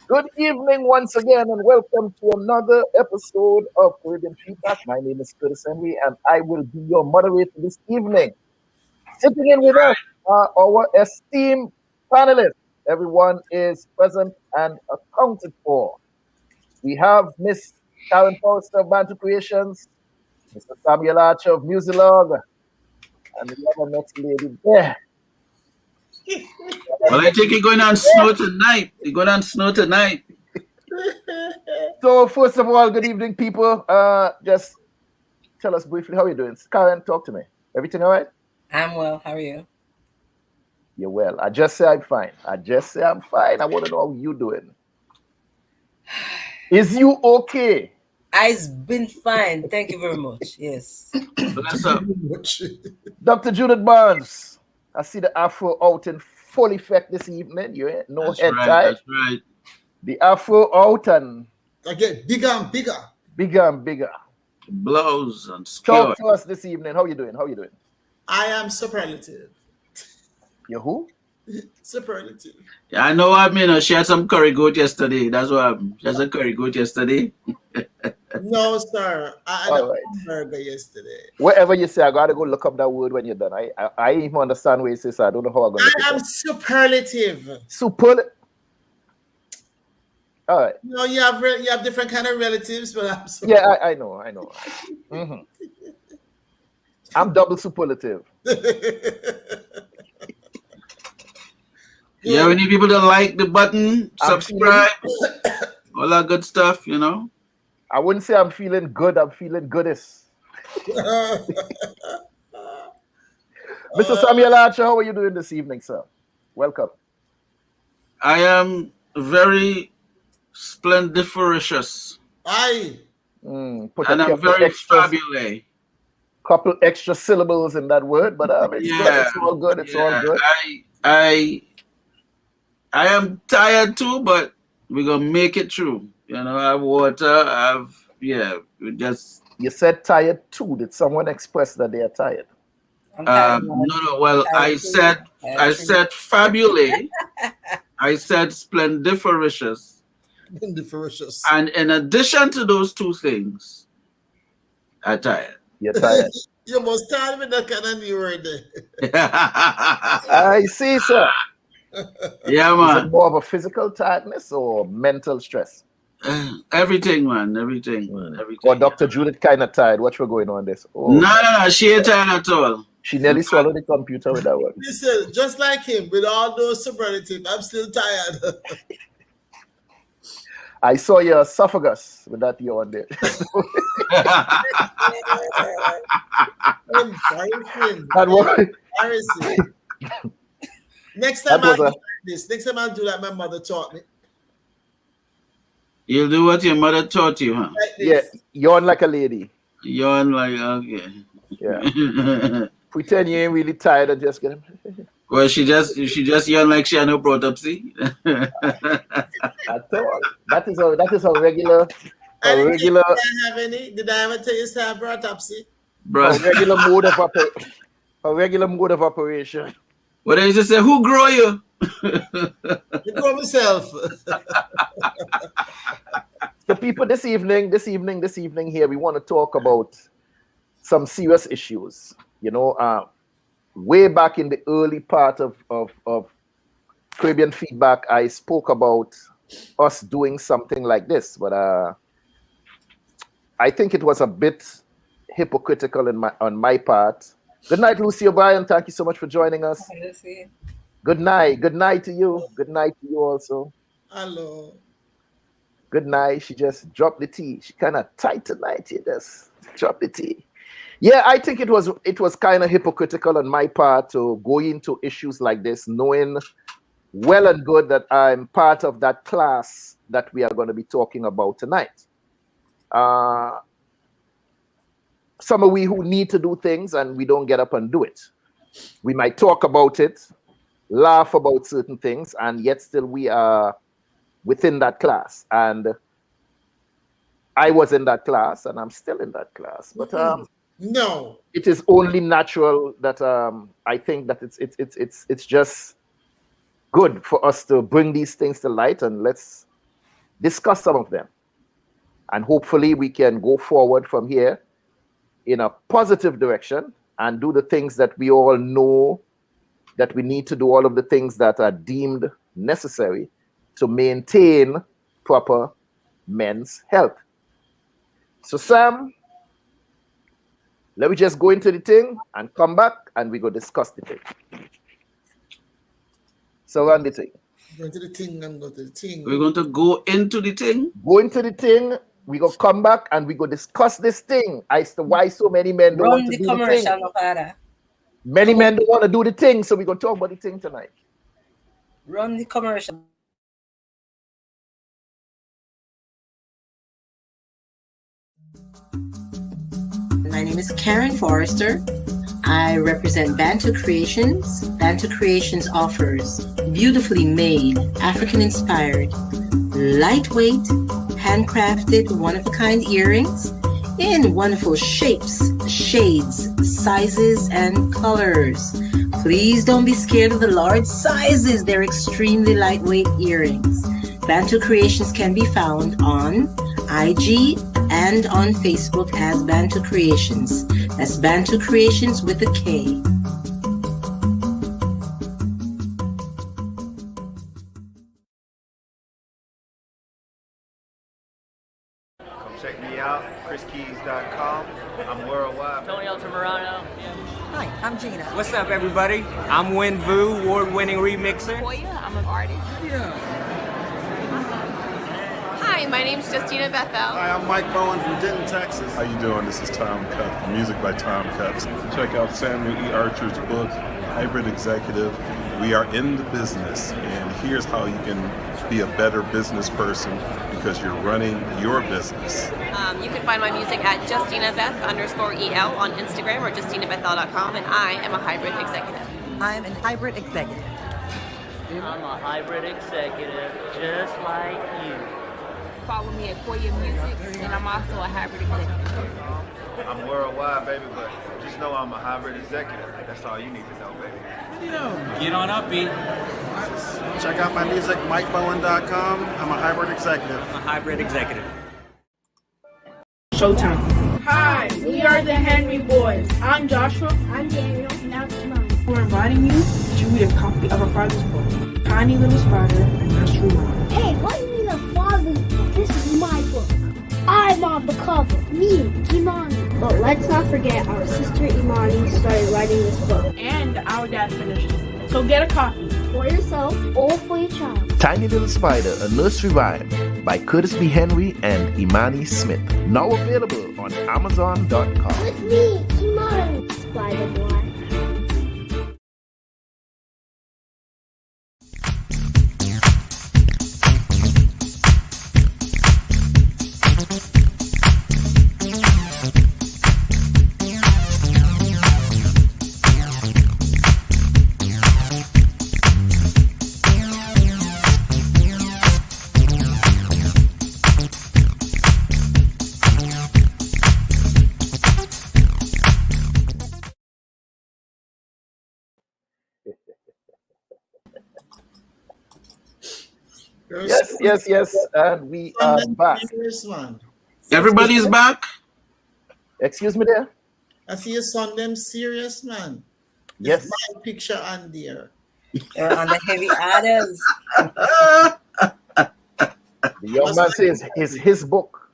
Good evening once again, and welcome to another episode of Caribbean Feedback. My name is Curtis Henry, and I will be your moderator this evening. Sitting in with us are our esteemed panelists. Everyone is present and accounted for. We have Miss Karin Forrester of BantuKreations, Mr. Samuel Archer of Muzilog, and the other next lady there. Well, I think you're going on snow tonight. You're going on snow tonight. So, first of all, good evening, people. Just tell us briefly how you're doing. Karen, talk to me. Everything all right? I'm well. How are you? You're well. I just say I'm fine. I just say I'm fine. I want to know how you doing. Is you okay? I've been fine. Thank you very much. Yes. Bless up. Dr. Judith Barnes, I see the afro out in full effect this evening. You ain't no That's head right. tie. That's right. The afro out and I get bigger and bigger. bigger and bigger. Blows and Talk skirt. to us this evening. How you doing? How you doing? I am superlative. You who? Superlative. Yeah, I know. I mean, she had some curry goat yesterday. That's why she had some curry goat yesterday. No, sir. I had All a right. hamburger yesterday. Whatever you say, I gotta go look up that word when you're done. I even understand what you say, so I don't know how I'm gonna look I it am up. superlative. Super. All right. You know, you have different kind of relatives, but I'm Yeah, I know. Mhm. I'm double superlative. Yeah, we need people to like the button, I'm subscribe, all that good stuff, you know. I wouldn't say I'm feeling good. I'm feeling goodest. Mr. Samuel Archer, how are you doing this evening, sir? Welcome. I am very splendiferous. Aye. Put And a I'm very fabulous. couple extra syllables in that word, but it's good. Yeah. It's all good. It's all good. I am tired too, but we're gonna make it through. You know, I have water, we just You said tired too. Did someone express that they are tired? I'm tired. no, well I said fabulous. I said splendiferous. Ferocious. And in addition to those two things, I'm tired. You're tired. You must tell me that kind of new word there. I see, sir. Yeah, Is man. it more of a physical tiredness or mental stress? Everything, man. Everything. Or Dr. Judith kind of tired? What's going on this? Oh, No. She ain't tired at all. she nearly swallowed the computer with that one. Listen, just like him, with all those superlatives, I'm still tired. I saw your esophagus with that yawn there. Embarrassing. That was, Embarrassing. Next That time was I'll a- do this. Next time I'll do that. My mother taught me. You'll do what your mother taught you, huh? Like yeah, this. yawn like a lady. Yawn like, okay. Yeah. Pretend you ain't really tired and just get him. Well, she just yawned like she had no autopsy. At all. That is a regular I didn't regular think I have any. Did I ever tell you to have autopsy? Bruh. a regular mode of operation. What I used to say, who grow you? You know myself. So people, this evening here, we want to talk about some serious issues. You know, way back in the early part of Caribbean Feedback, I spoke about us doing something like this, but I think it was a bit hypocritical on my part. Good night, Lucy O'Brien. Thank you so much for joining us. Good night. Good night to you. Good night to you also. Hello. Good night. She just dropped the tea. She kind of tight tonight. She just dropped the tea. Yeah, I think it was kind of hypocritical on my part to go into issues like this, knowing well and good that I'm part of that class that we are going to be talking about tonight. Some of we who need to do things and we don't get up and do it. We might talk about it, laugh about certain things, and yet still we are within that class. And I was in that class, and I'm still in that class. But no, it is only natural that I think that it's just good for us to bring these things to light, and let's discuss some of them. And hopefully we can go forward from here in a positive direction and do the things that we all know that we need to do, all of the things that are deemed necessary to maintain proper men's health. So Sam, let me just go into the thing and come back and we go discuss the thing. So run the thing. Go to the thing and go to the thing. We're going to go into the thing. Go into the thing. We go come back and we go discuss this thing as to why so many men don't want to do the thing. Many men don't want to do the thing, so we're going to talk about the thing tonight. Run the commercial. My name is Karin Forrester. I represent BantuKreations. BantuKreations offers beautifully made, African-inspired, lightweight, handcrafted, one-of-a-kind earrings in wonderful shapes, shades, sizes, and colors. Please don't be scared of the large sizes. They're extremely lightweight earrings. BantuKreations can be found on IG and on Facebook as BantuKreations. That's BantuKreations with a K. Come check me out, chriskeys.com. I'm worldwide. Tony Altamirano. Hi, I'm Gina. What's up, everybody? I'm Win Vu, award-winning remixer. I'm an artist. Hi, my name's Justina Bethel. Hi, I'm Mike Bowen from Denton, Texas. How you doing? This is Tom Cutt from Music by Tom Cutt. Check out Samuel E. Archer's book, Hybrid Executive. We are in the business, and here's how you can be a better business person because you're running your business. You can find my music at JustinaBeth_EL on Instagram or JustinaBethel.com, and I am a hybrid executive. I'm a hybrid executive. I'm a hybrid executive, just like you. Follow me at Koya Music, and I'm also a hybrid executive. I'm worldwide, baby, but just know I'm a hybrid executive. That's all you need to know, baby. Get on up, B. Check out my music, MikeBowen.com. I'm a hybrid executive. I'm a hybrid executive. Showtime. Hi, we are the Henry Boys. I'm Joshua. I'm Daniel. And I'm Simone. We're inviting you to read a copy of our father's book, Tiny Little Spider and Nursery Rhyme. Hey, what do you mean a father's book? This is my book. I'm on the cover. Me, Imani. But let's not forget our sister Imani started writing this book. And our dad finished it. So get a copy. For yourself or for your child. Tiny Little Spider, a nursery rhyme by Curtis B. Henry and Imani Smith. Now available on Amazon.com. With me, Imani. Spider Boy. Yes, and we are back. Everybody's back? Excuse me there? I see your son, them serious, man. Yes. My picture on there. On the heavy adders. The young man says it's his book.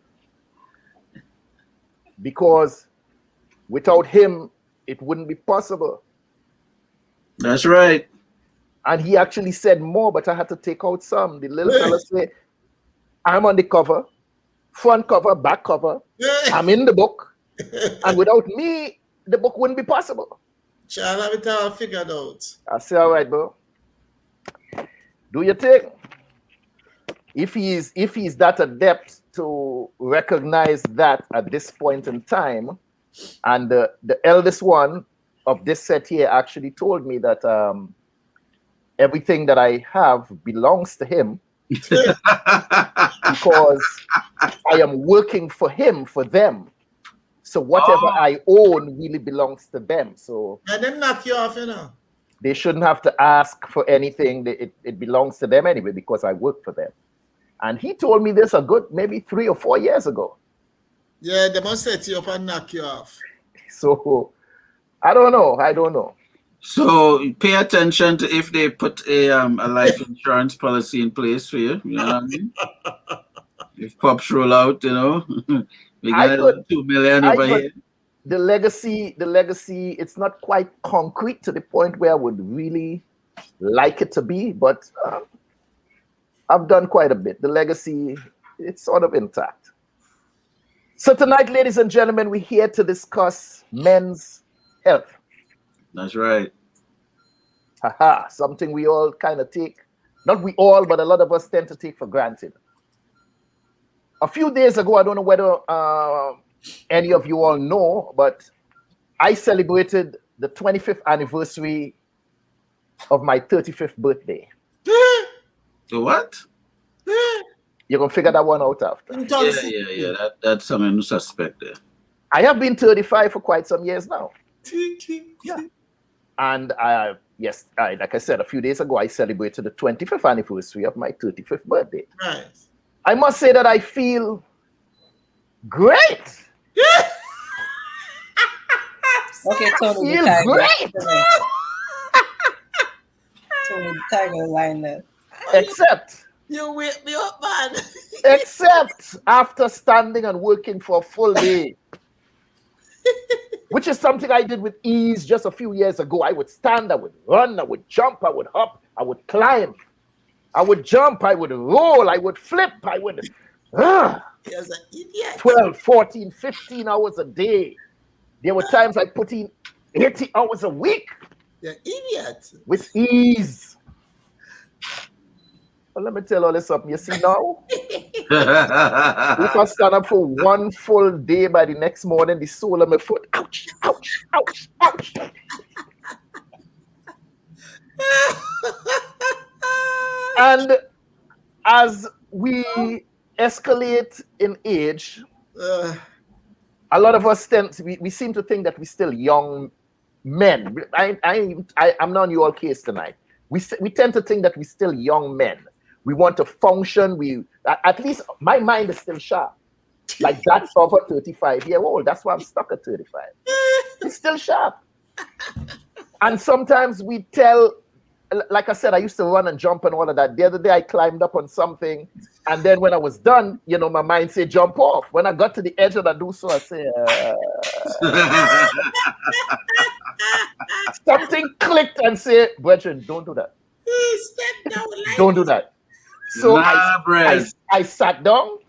Because without him, it wouldn't be possible. That's right. And he actually said more, but I had to take out some. The little fella said, I'm on the cover, front cover, back cover. I'm in the book. And without me, the book wouldn't be possible. Child, have it all figured out. I say, all right, bro. Do your thing. If he's that adept to recognize that at this point in time, and the eldest one of this set here actually told me that everything that I have belongs to him because I am working for him, for them. So whatever I own really belongs to them. So and them knock you off, you know. They shouldn't have to ask for anything. It belongs to them anyway because I work for them. And he told me this a good maybe 3 or 4 years ago. Yeah, they must set you up and knock you off. So I don't know. So pay attention to if they put a life insurance policy in place for you. You know what I mean? If pops roll out, you know, we got 2 million over here. The legacy, it's not quite concrete to the point where I would really like it to be, but I've done quite a bit. The legacy, it's sort of intact. So tonight, ladies and gentlemen, we're here to discuss men's health. That's right. Haha, something we all kind of take, not we all, but a lot of us tend to take for granted. A few days ago, I don't know whether any of you all know, but I celebrated the 25th anniversary of my 35th birthday. What? You're going to figure that one out after. Yeah. That's something suspect there. I have been 35 for quite some years now. Yeah. And like I said, a few days ago, I celebrated the 25th anniversary of my 35th birthday. Right. I must say that I feel great. Okay, Tony, feel the tiger. great. Tony, the tiger line there. Except you wake me up, man. Except after standing and working for a full day, which is something I did with ease just a few years ago. I would stand, I would run, I would jump, I would hop, I would climb, I would jump, I would roll, I would flip, I would... You're an idiot. 12, 14, 15 hours a day. There were times I put in 80 hours a week. You're an idiot. With ease. Well, let me tell all this something. You see now? If I stand up for one full day, by the next morning, the sole of my foot, ouch, ouch, ouch, ouch. And as we escalate in age, a lot of us we seem to think that we're still young men. I'm not on your case tonight. We tend to think that we're still young men. We want to function. At least my mind is still sharp. Like that's of a 35-year-old. That's why I'm stuck at 35. It's still sharp. And sometimes we tell, like I said, I used to run and jump and all of that. The other day I climbed up on something, and then when I was done, my mind said jump off. When I got to the edge and I do so, I say something clicked and said, brethren, don't do that. Don't do that. So I sat down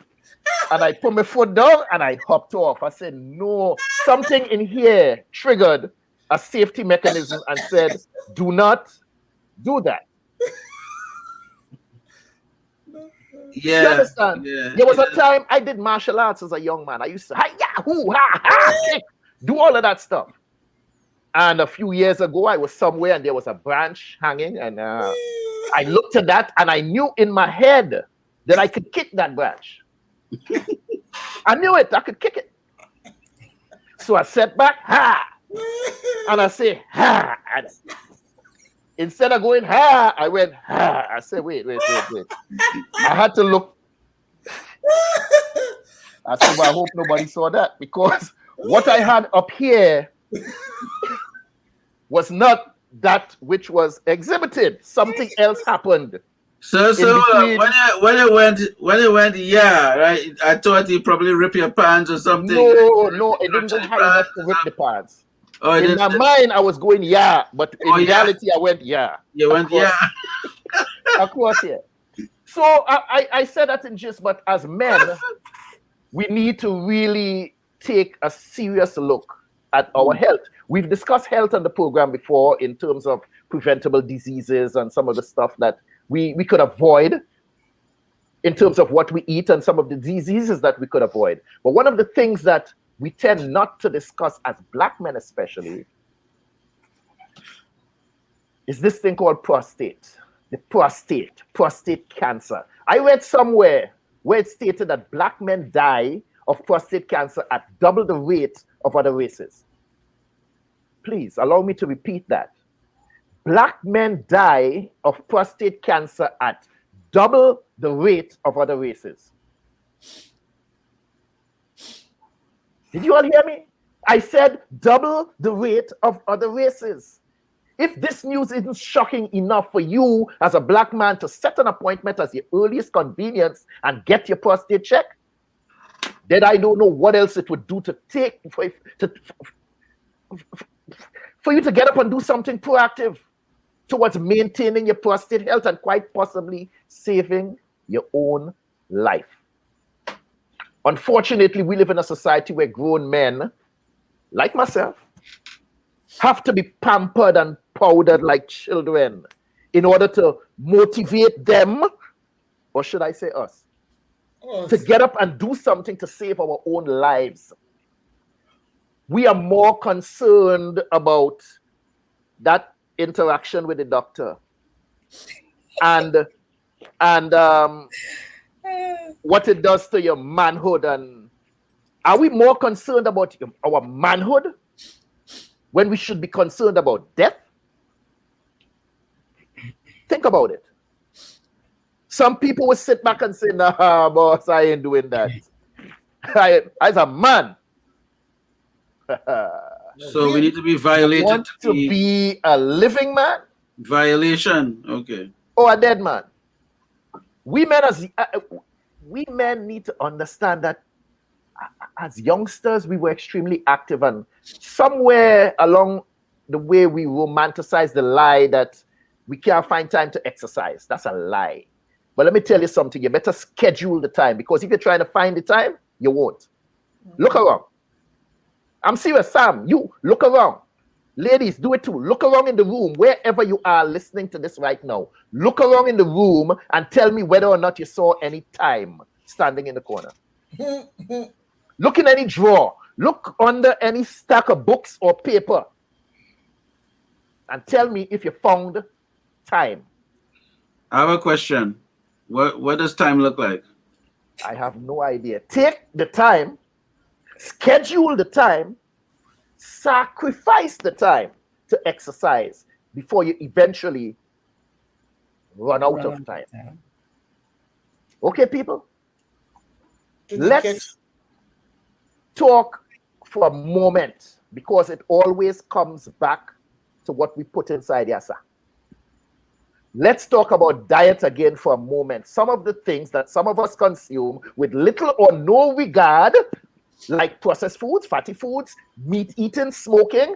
and I put my foot down and I hopped off. I said, no, something in here triggered a safety mechanism and said, do not do that. Yeah. You understand? Yeah. There was a time I did martial arts as a young man. I used to do all of that stuff. And a few years ago, I was somewhere and there was a branch hanging, and I looked at that and I knew in my head that I could kick that branch. I knew it. I could kick it. So I sat back, and I say, and instead of going, I went, I said, wait. I had to look. I said, well, I hope nobody saw that, because what I had up here was not that which was exhibited. Something else happened. So when it went, right? I thought he probably rip your pants or something. No, it didn't go high enough to rip the pants. Oh, in my mind, I was going, but in reality, I went, You went, Of course, yeah. So I said that in just, but as men, we need to really take a serious look at our health. We've discussed health on the program before in terms of preventable diseases and some of the stuff that we could avoid in terms of what we eat and some of the diseases that we could avoid. But one of the things that we tend not to discuss as Black men especially is this thing called prostate. The prostate cancer. I read somewhere where it stated that Black men die of prostate cancer at double the rate of other races. Please allow me to repeat that. Black men die of prostate cancer at double the rate of other races. Did you all hear me? I said double the rate of other races. If this news isn't shocking enough for you as a black man to set an appointment as your earliest convenience and get your prostate check, then I don't know what else it would do to take for you to get up and do something proactive towards maintaining your prostate health and quite possibly saving your own life. Unfortunately, we live in a society where grown men, like myself, have to be pampered and powdered like children in order to motivate them, or should I say us, to get up and do something to save our own lives. We are more concerned about that interaction with the doctor and what it does to your manhood. And are we more concerned about our manhood when we should be concerned about death? Think about it. Some people will sit back and say, nah, boss, I ain't doing that. As a man. So we need to be violated. Want to be a living man? Violation. Okay. Or a dead man? We men need to understand that as youngsters, we were extremely active, and somewhere along the way, we romanticize the lie that we can't find time to exercise. That's a lie. But let me tell you something. You better schedule the time, because if you're trying to find the time, you won't. Look around. I'm serious, Sam. You look around. Ladies, do it too. Look around in the room, wherever you are listening to this right now. Look around in the room and tell me whether or not you saw any time standing in the corner. Look in any drawer. Look under any stack of books or paper and tell me if you found time. I have a question. What does time look like? I have no idea. Take the time, schedule the time, sacrifice the time to exercise before you eventually run out of time. Okay, people? Let's talk for a moment, because it always comes back to what we put inside Yasa. Let's talk about diet again for a moment. Some of the things that some of us consume with little or no regard, like processed foods, fatty foods, meat eating, smoking.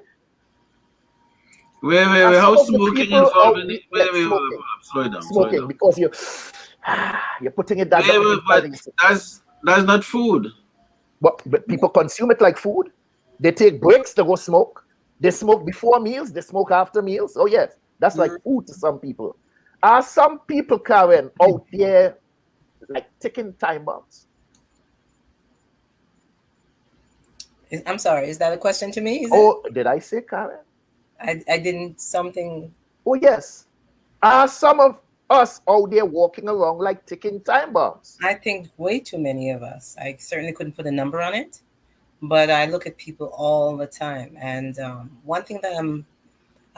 Wait. How smoking involved in it? Wait. Slow down. Smoking, because you're putting it down. That's not food. But people consume it like food. They take breaks to go smoke. They smoke before meals. They smoke after meals. Oh, yes. That's like food to some people. Are some people, Karen, out there like ticking time bombs? I'm sorry. Is that a question to me? Did I say Karen? I didn't something. Oh, yes. Are some of us out there walking around like ticking time bombs? I think way too many of us. I certainly couldn't put a number on it, but I look at people all the time. And one thing that I'm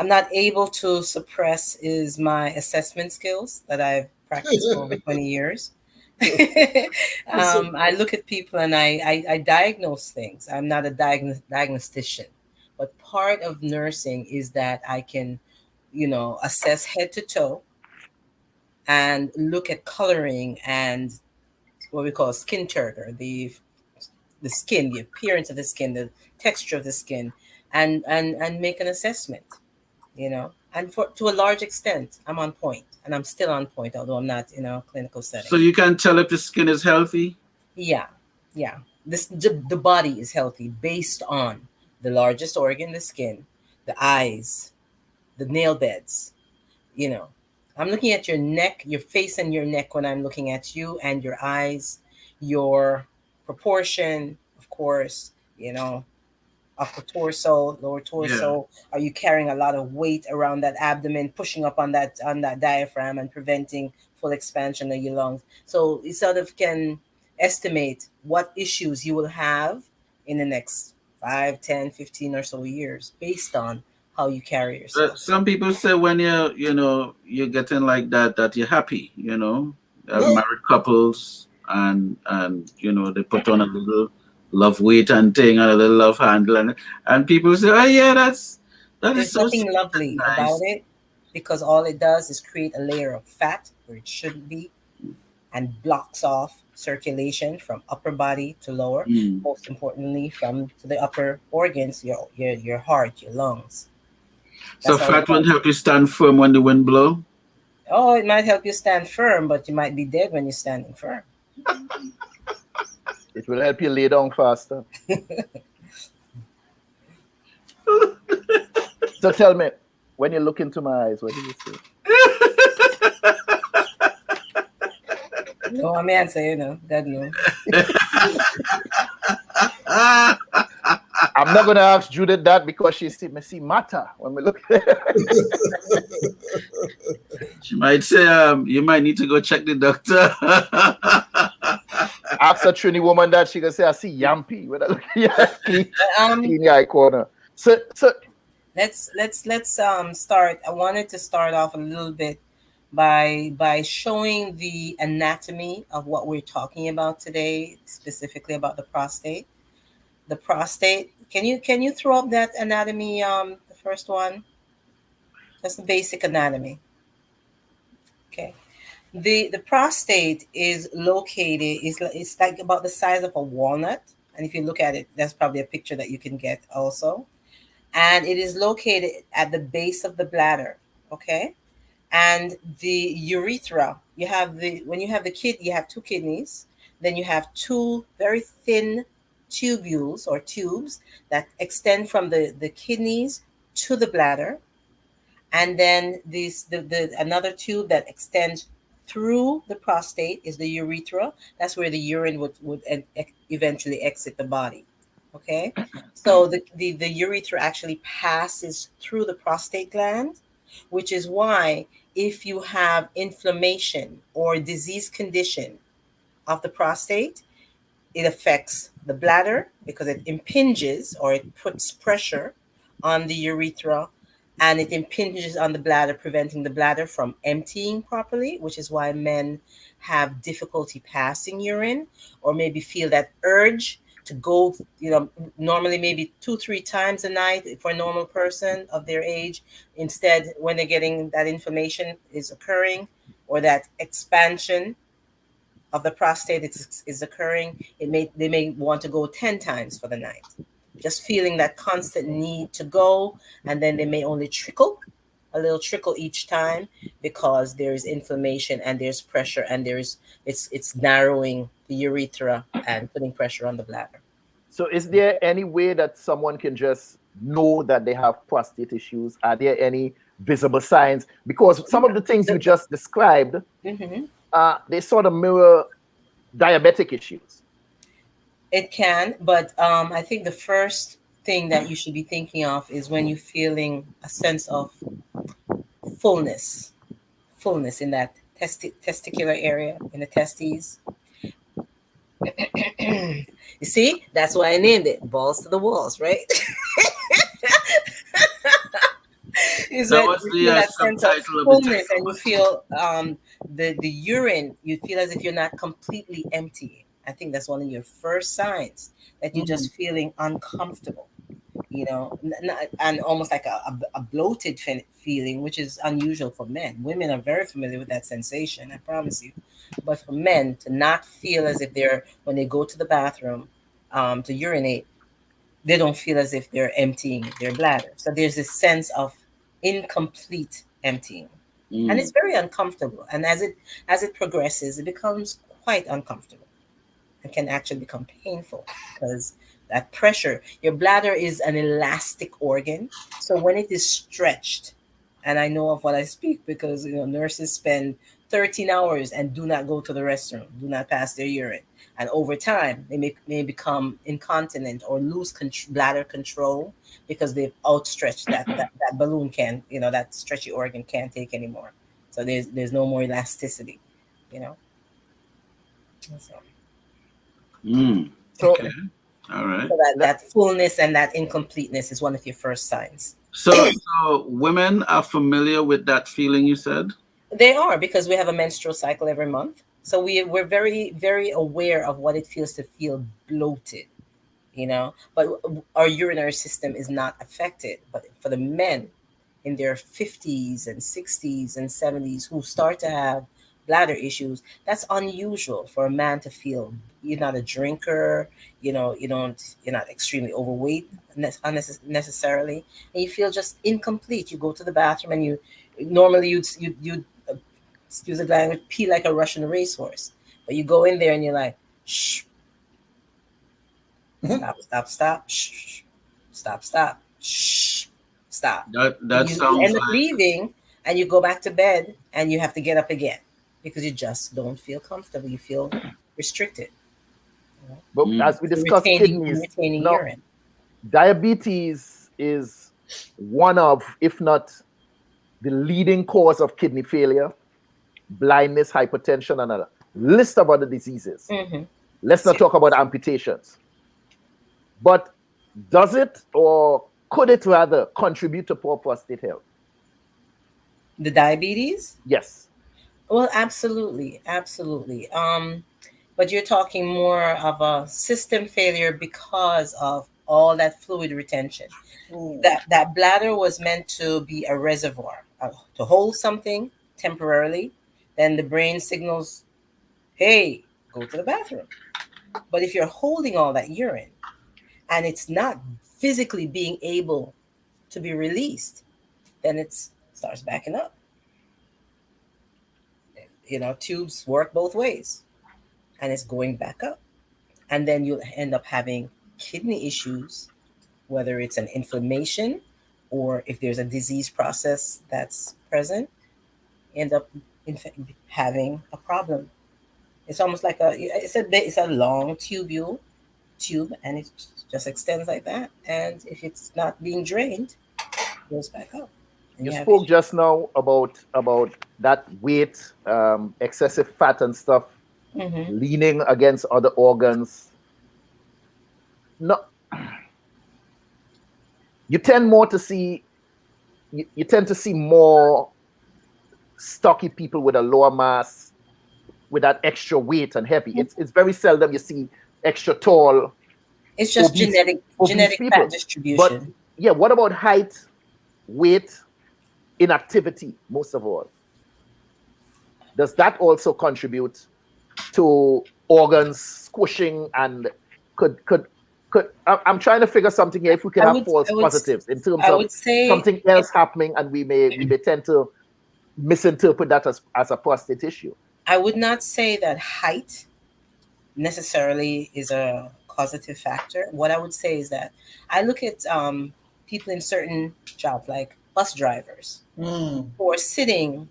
not able to suppress is my assessment skills that I've practiced for over 20 years. I look at people and I diagnose things. I'm not a diagnostician, but part of nursing is that I can, assess head to toe and look at coloring and what we call skin turgor, the skin, the appearance of the skin, the texture of the skin, and make an assessment. And to a large extent, I'm on point, and I'm still on point, although I'm not in a clinical setting. So you can tell if the skin is healthy? Yeah. The body is healthy based on the largest organ, the skin, the eyes, the nail beds. I'm looking at your neck, your face and your neck when I'm looking at you, and your eyes, your proportion, of course, upper torso, lower torso. Yeah. Are you carrying a lot of weight around that abdomen, pushing up on that diaphragm and preventing full expansion of your lungs? So you sort of can estimate what issues you will have in the next 5, 10, 15 or so years based on how you carry yourself. Some people say when you're getting like that you're happy, married couples, and you know, they put on a little love weight and thing and a little love handle, and people say, oh yeah, that is There's so nothing sweet lovely and nice. about it, because all it does is create a layer of fat where it shouldn't be, and blocks off circulation from upper body to lower. Most importantly, from to the upper organs, your heart, your lungs. So That's all fat it won't does. help you stand firm when the wind blow. Oh, it might help you stand firm, but you might be dead when you're standing firm. It will help you lay down faster. So tell me, when you look into my eyes, what do you see? No, I'm answer, you know. God knows. I'm not gonna ask Judith that because she see matter when we look. She might say, you might need to go check the doctor. Ask a Trini woman that, she gonna say, I see Yampy when I look at clean your eye corner. So let's start. I wanted to start off a little bit by showing the anatomy of what we're talking about today, specifically about the prostate. The prostate. Can you throw up that anatomy? The first one, just the basic anatomy. Okay. The prostate is located. It's like about the size of a walnut, and if you look at it, that's probably a picture that you can get also. And it is located at the base of the bladder. Okay. And the urethra, when you have the kid, you have two kidneys, then you have two very thin tubules or tubes that extend from the kidneys to the bladder, and then the another tube that extends through the prostate is the urethra. That's where the urine would eventually exit the body. Okay, so the urethra actually passes through the prostate gland, which is why if you have inflammation or disease condition of the prostate, it affects the bladder because it impinges or it puts pressure on the urethra, and it impinges on the bladder, preventing the bladder from emptying properly, which is why men have difficulty passing urine, or maybe feel that urge to go, normally maybe 2-3 times a night for a normal person of their age. Instead, when they're getting that inflammation is occurring, or that expansion of the prostate is occurring, they may want to go 10 times for the night, just feeling that constant need to go, and then they may only a little trickle each time because there is inflammation and there's pressure and it's narrowing the urethra and putting pressure on the bladder. So is there any way that someone can just know that they have prostate issues? Are there any visible signs? Because some of the things you just described, they sort of mirror diabetic issues. It can, but I think the first thing that you should be thinking of is when you're feeling a sense of fullness in that testicular area, in the testes. You see, that's why I named it balls to the walls, right? Is that sense of fullness, and you feel the urine, you feel as if you're not completely empty. I think that's one of your first signs that you're just feeling uncomfortable, and almost like a bloated feeling, which is unusual for men. Women are very familiar with that sensation, I promise you. But for men to not feel as if when they go to the bathroom to urinate, they don't feel as if they're emptying their bladder. So there's this sense of incomplete emptying. And it's very uncomfortable. And as it progresses, it becomes quite uncomfortable and can actually become painful because that pressure, your bladder is an elastic organ. So when it is stretched, and I know of what I speak because nurses spend 13 hours and do not go to the restroom, do not pass their urine. And over time, they may become incontinent or lose bladder control because they've outstretched that balloon that stretchy organ can't take anymore. So there's no more elasticity, So, okay. All right. So that fullness and that incompleteness is one of your first signs. So women are familiar with that feeling, you said? They are, because we have a menstrual cycle every month. So we're very, very aware of what it feels to feel bloated, but our urinary system is not affected. But for the men in their 50s and 60s and 70s who start to have bladder issues, that's unusual for a man to feel. You're not a drinker, you're not extremely overweight necessarily, and you feel just incomplete. You go to the bathroom and you normally you'd excuse the language, pee like a Russian racehorse, but you go in there and you're like, shh, stop, shh, stop, shh, stop. That You sounds end up like leaving and you go back to bed and you have to get up again because you just don't feel comfortable. You feel restricted. But as we discussed kidneys, retaining now, urine. diabetes is one of, if not the leading cause of kidney failure, blindness, hypertension, and a list of other diseases. Mm-hmm. Let's not talk about amputations. But does it, or could it rather, contribute to poor prostate health? The diabetes? Yes. Well, absolutely. But you're talking more of a system failure because of all that fluid retention. That bladder was meant to be a reservoir, to hold something temporarily. Then the brain signals, hey, go to the bathroom. But if you're holding all that urine and it's not physically being able to be released, then it starts backing up. Tubes work both ways, and it's going back up. And then you'll end up having kidney issues, whether it's an inflammation or if there's a disease process that's present, end up having a problem. It's almost like it's a long tube, and it just extends like that. And if it's not being drained, it goes back up. You spoke just now about that weight, excessive fat and stuff, leaning against other organs. No, you tend to see more stocky people with a lower mass, with that extra weight and heavy. It's very seldom you see extra tall. It's just genetic fat distribution. But yeah, what about height, weight, inactivity, most of all? Does that also contribute to organs squishing? And could I'm trying to figure something here, if we can have false positives in terms of something else happening, and we may tend to misinterpret that as a prostate issue. I would not say that height necessarily is a causative factor. What I would say is that I look at people in certain jobs, like bus drivers, who are sitting.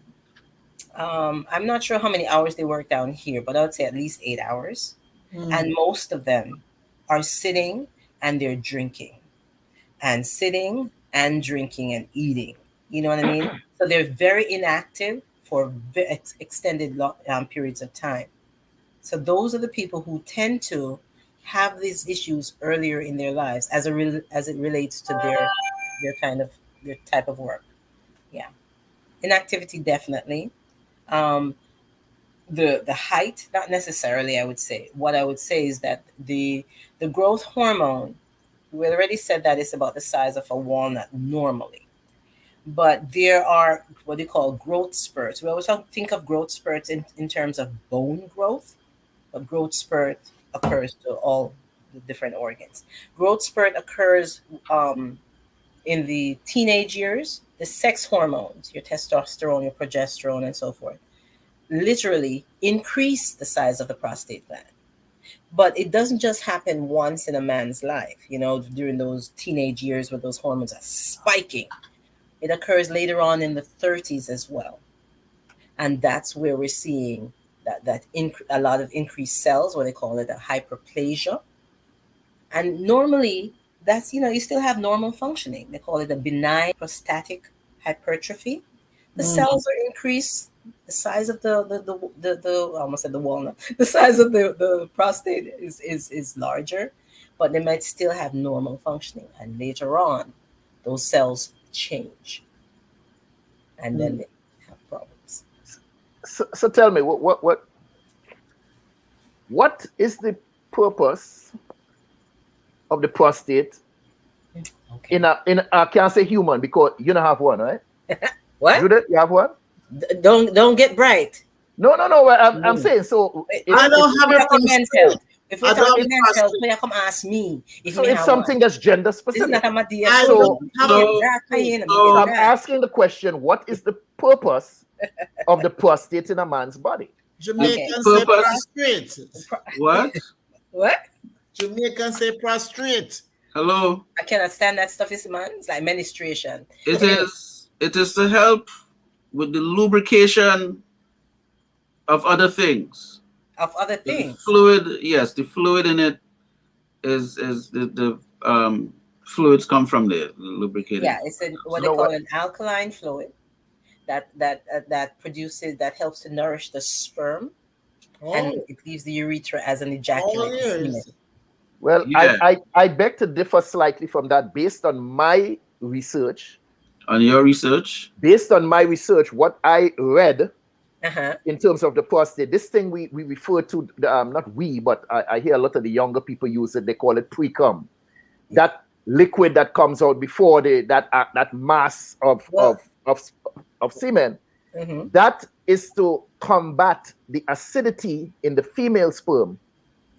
I'm not sure how many hours they work down here, but I would say at least 8 hours. And most of them are sitting and they're drinking, and sitting and drinking and eating. You know what I mean? So they're very inactive for extended periods of time. So those are the people who tend to have these issues earlier in their lives as it relates to their type of work. Yeah, inactivity definitely. The height, not necessarily. I would say what I would say is that the growth hormone. We already said that it's about the size of a walnut normally, but there are what they call growth spurts. We always think of growth spurts in terms of bone growth, but growth spurt occurs to all the different organs. Growth spurt occurs in the teenage years. The sex hormones, your testosterone, your progesterone, and so forth, literally increase the size of the prostate gland. But it doesn't just happen once in a man's life, during those teenage years where those hormones are spiking. It occurs later on in the 30s as well. And that's where we're seeing a lot of increased cells, what they call it a hyperplasia. And normally that's, you still have normal functioning. They call it a benign prostatic hypertrophy. The cells are increased. The size of the I almost said the walnut. The size of the prostate is larger, but they might still have normal functioning. And later on, those cells change, and then they have problems. So tell me, what what is the purpose of the prostate in I can't say human because you don't have one, right? What? Judith, you have one? Don't get bright. No. I'm saying so. I don't have a men's health. If we're I don't talking have men's health, prostate. you come ask me. If So me it's have something one. that's gender This is specific. not a Matia. So I'm asking the question: what is the purpose of the prostate in a man's body? Jamaicans say prostrate. What? What? Jamaicans say prostrate. Hello. I cannot stand that stuff. Is man. It's like menstruation. It is to help with the lubrication of other things. Of other things. The fluid, yes, the fluid in it is the fluids come from the lubricating. Yeah, it's what they call an alkaline fluid that produces, that helps to nourish the sperm, and it leaves the urethra as an ejaculating semen. Well, yeah. I beg to differ slightly from that based on my research. On your research? Based on my research, what I read in terms of the prostate, this thing we refer to, not we, but I hear a lot of the younger people use it. They call it pre-cum. That liquid that comes out before that mass of semen, that is to combat the acidity in the female sperm.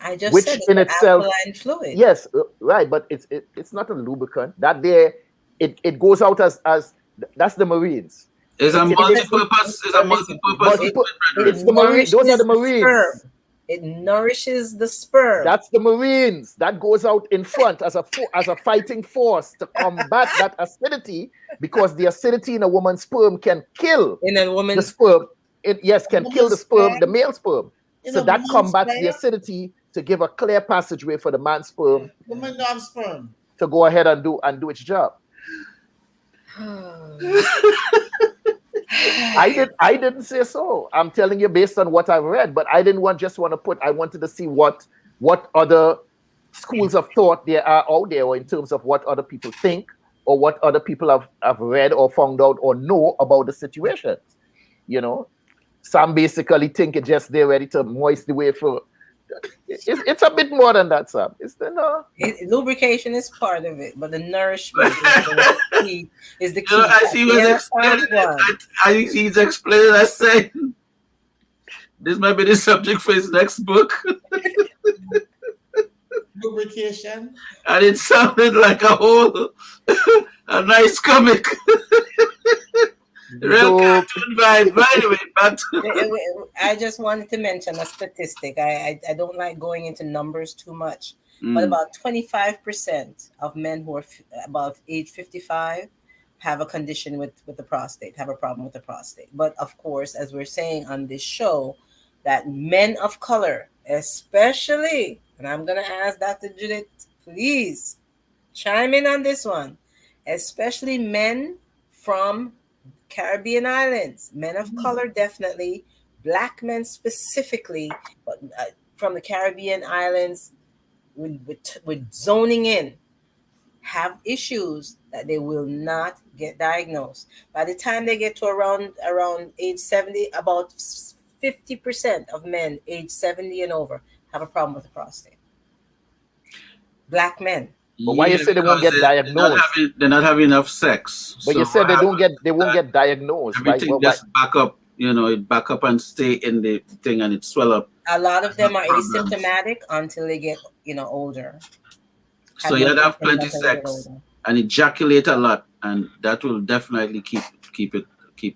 I just which said it's in an itself, alkaline fluid. Yes, right, but it's not a lubricant. That there, it goes out as that's the Marines. It's a multi-purpose. It's the Marines. Those are the Marines. It nourishes the sperm. That's the Marines. That goes out in front as a fighting force to combat that acidity, because the acidity in a woman's sperm can kill the sperm. Can kill the sperm, the male sperm. So that combats the acidity to give a clear passageway for the man's sperm. Women don't have sperm. To go ahead and do its job. I didn't say so. I'm telling you based on what I've read, but I didn't want to put. I wanted to see what other schools of thought there are out there, or in terms of what other people think, or what other people have read or found out or know about the situation. You know, some basically think it's just they're ready to moist the way for. It's a bit more than that, Sam. Lubrication is part of it, but the nourishment is the key. As he was explaining it, he's explaining, I say, this might be the subject for his next book. Lubrication. And it sounded like a nice comic. Real cartoon vibe. But anyway, I just wanted to mention a statistic. I don't like going into numbers too much, but about 25% of men who are about age 55 have a condition with the prostate, have a problem with the prostate. But of course, as we're saying on this show, that men of color, especially, and I'm going to ask Dr. Judith, please chime in on this one, especially men from Caribbean islands, men of color definitely, black men specifically, but from the Caribbean islands with zoning in, have issues that they will not get diagnosed. By the time they get to around age 70, about 50% of men age 70 and over have a problem with the prostate. Black men. But why you say they won't get diagnosed? They're not having enough sex. But so you said they won't get diagnosed. Everything right? just back up, it back up and stay in the thing, and it swell up. A lot of them are asymptomatic until they get, older. So you have plenty of sex and ejaculate a lot, and that will definitely keep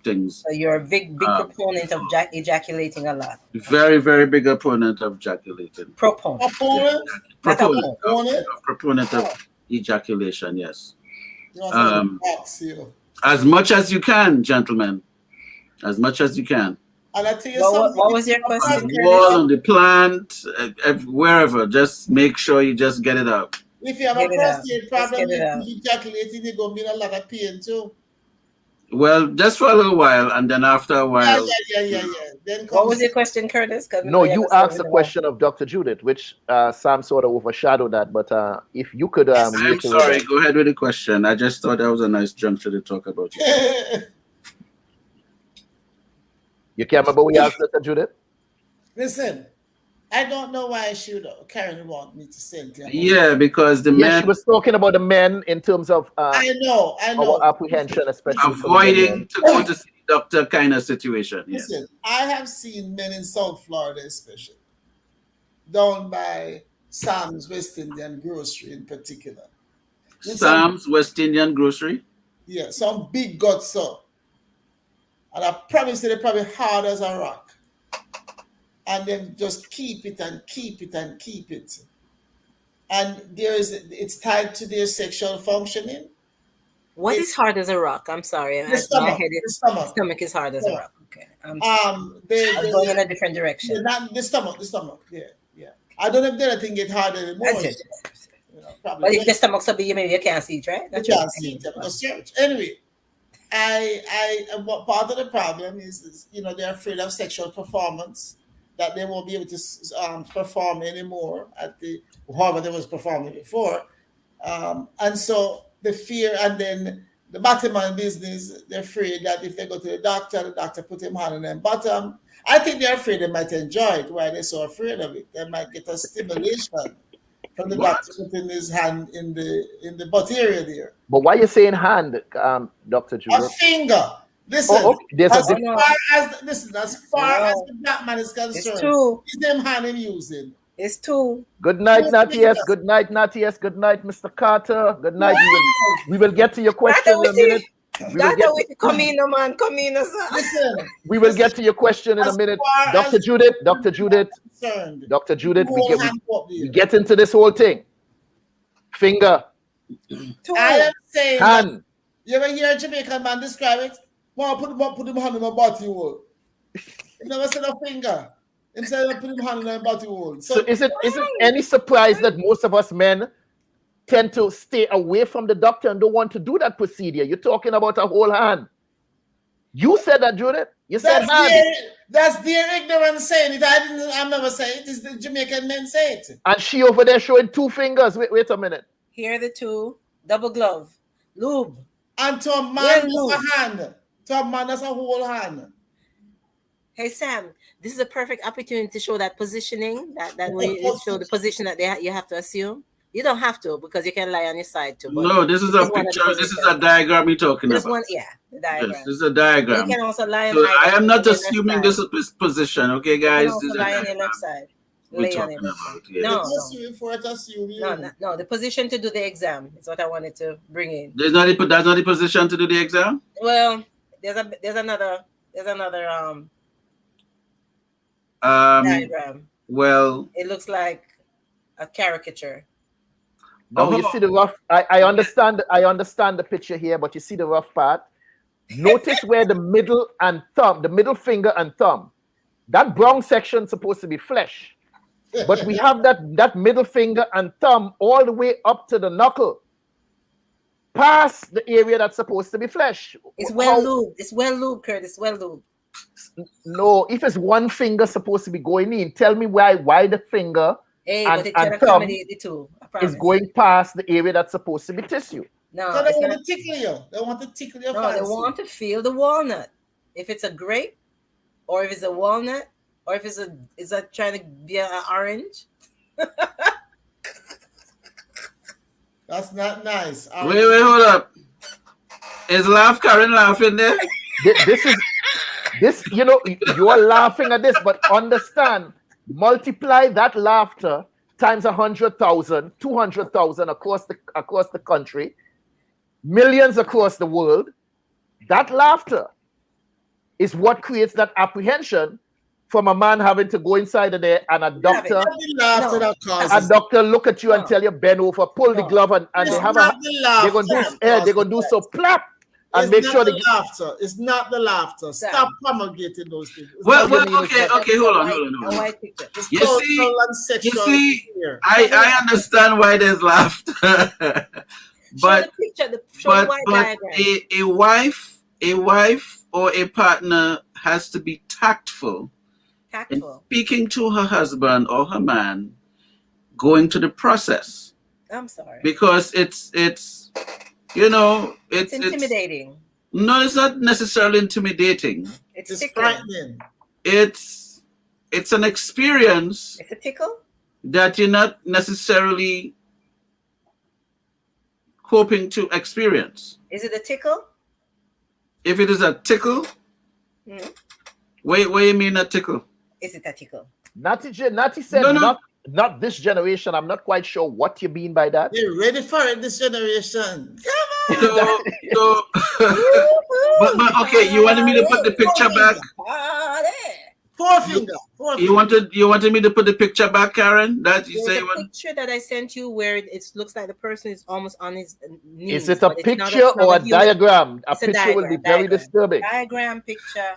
things. So you're a big proponent of ejaculating a lot. Very, very big opponent of ejaculating. Proponent of ejaculation, yes. As much as you can, gentlemen. As much as you can. And I tell you something. What was your question? On the wall, on the plant, wherever. Just make sure you just get it out. If you have a prostate problem, ejaculating, you're going to be in a lot of pain too. Well, just for a little while, and then after a while. Yeah. Then what was your question, Curtis? No, you asked the question of Dr. Judith, which Sam sort of overshadowed that. But if you could, I'm sorry. Go ahead with the question. I just thought that was a nice juncture to talk about it. You can't remember what you asked, Dr. Judith? Listen, I don't know why Karin want me to say it. Yeah, because the men. She was talking about the men in terms of I know. our apprehension, especially avoiding to go to see the doctor kind of situation. Listen, I have seen men in South Florida, especially down by Sam's West Indian Grocery in particular. Sam's West Indian Grocery? Yeah, some big guts up. And I promise you, they're probably hard as a rock. And then just keep it and keep it and keep it. And it's tied to their sexual functioning. What is hard as a rock? I'm sorry. The stomach. The stomach is hard as a rock. Okay. I'm going in a different direction. The stomach. Yeah. I don't know if anything get harder anymore. But if the stomach's so big, maybe you can't see it, right? You can't see it. Anyway, part of the problem is they're afraid of sexual performance, that they won't be able to perform anymore at however they was performing before. And so the fear, and then the bottom line business, they're afraid that if they go to the doctor put him hand on them bottom. I think they're afraid they might enjoy it. Why they're so afraid of it? They might get a stimulation from the doctor putting his hand in the butt area there. But why are you saying hand, Dr. Judith? A finger. Listen, as far as the black man is concerned, it's two. It's them hand him using. It's two. Good night, Natius. Good night, Natius. Good night, Mr. Carter. Good night. We will get to your question in a minute. Come in, man. Come in, sir. Listen, we will get to your question in a minute. Dr. Judith, we get into this whole thing. Finger. I am saying hand. You ever hear a Jamaican man describe it? Well, put him hand in my body hole. He never said a finger. Instead of putting him hand in my body hole. So is it any surprise that most of us men tend to stay away from the doctor and don't want to do that procedure? You're talking about a whole hand. You said that, Judith. You said hand. That's their ignorance saying it. I never say it. It's the Jamaican men say it. And she over there showing two fingers. Wait a minute. Here are the two. Double glove. Lube. And to a man, that's a hand. To a man, that's a whole hand. Hey, Sam, this is a perfect opportunity to show that positioning, that way you show the position that you have to assume. You don't have to, because you can lie on your side too. No, this is a picture. This is a diagram you're talking about. The diagram. Yes, this is a diagram. You can also lie on I am not assuming this position, okay, guys? You can also lie on your left side. Lay on it. No, the position to do the exam is what I wanted to bring in. That's not the position to do the exam? Well, there's another diagram. Well, it looks like a caricature. No, you see the rough. I understand the picture here, but you see the rough part. Notice where the middle finger and thumb, that brown section is supposed to be flesh. But we have that middle finger and thumb all the way up to the knuckle, past the area that's supposed to be flesh. It's well lubed. It's well lubed, Curtis. Well lubed. No, if it's one finger supposed to be going in, tell me why the finger and thumb is going past the area that's supposed to be tissue. No, so they want to tickle you. They want to tickle your fancy. They want to feel the walnut. If it's a grape, or if it's a walnut, or if is that trying to be an orange? That's not nice. Wait, hold up. Is Karin laughing there? This, you're laughing at this, but understand, multiply that laughter times 100,000, 200,000 across the country, millions across the world. That laughter is what creates that apprehension from a man having to go inside of there and a doctor look at you and tell you bend over, pull the glove, and they're gonna do so plap and make sure they laughter. It's not the laughter. Stop promulgating those things. Well, okay, hold on. You see, I understand why there's laughter, but a wife or a partner has to be tactful. In speaking to her husband or her man, going to the process. I'm sorry. Because it's intimidating. No, it's not necessarily intimidating. It's frightening. It's it's an experience. It's a tickle that you're not necessarily hoping to experience. Is it a tickle? If it is a tickle, what you mean a tickle? Is it a tickle? Natty said not this generation. I'm not quite sure what you mean by that. You're ready for it this generation. Come on. But okay, you wanted me to put the picture back? Forefinger. You wanted me to put the picture back, Karin? That you There's say a picture that I sent you where it looks like the person is almost on his knees. Is it a picture or a diagram? A picture will be very disturbing. Diagram, picture.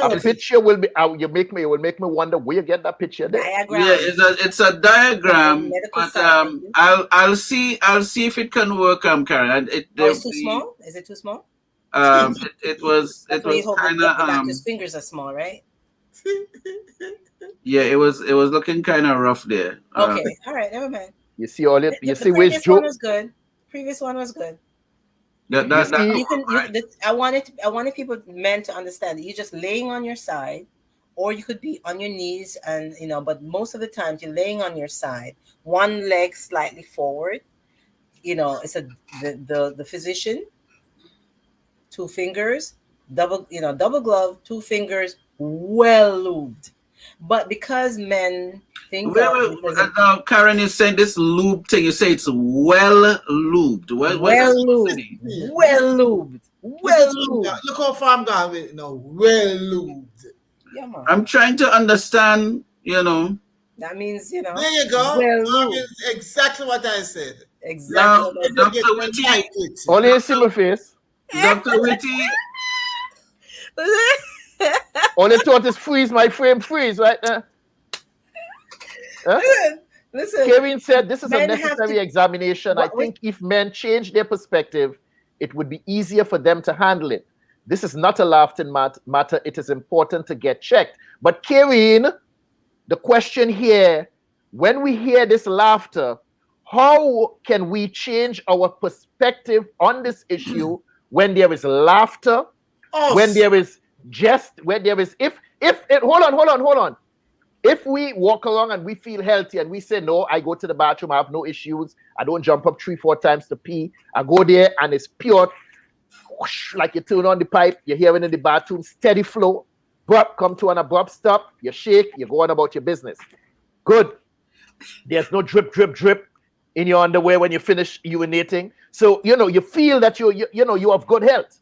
A picture will be. It will make me wonder where you get that picture. There. Diagram. Yeah, it's a diagram. But I'll see if it can work, Karin. It's too small. Is it too small? It was kind of doctor's fingers are small, right? Yeah, it was looking kind of rough there. Okay, all right, never mind. You see all it. You see which Joe was good. Previous one was good. I wanted men to understand that you're just laying on your side, or you could be on your knees, and but most of the time you're laying on your side, one leg slightly forward. It's the physician. 2 fingers, double glove, 2 fingers, well lubed. But because men think Karin is saying this lube thing, you say it's well lubed. Well lubed. Well lubed. Well lubed. Look how far I'm going with it now. Well lubed. Yeah, man. I'm trying to understand, That means, There you go. Well that is exactly what I said. Exactly. Now, Dr. Witty. Only you see my face. Dr. Witty. All they thought is freeze, my frame freeze right there. Huh? Listen. Kevin said this is a necessary examination. I think if men change their perspective, it would be easier for them to handle it. This is not a laughing matter. It is important to get checked. But Karin, the question here, when we hear this laughter, how can we change our perspective on this issue when there is laughter, when there is hold on. If we walk along and we feel healthy and we say, no, I go to the bathroom, I have no issues, I don't jump up 3-4 times to pee, I go there and it's pure, whoosh, like you turn on the pipe, you're hearing in the bathroom, steady flow, but come to an abrupt stop, you shake, you go on about your business. Good. There's no drip in your underwear when you finish urinating. So, you feel that you have good health.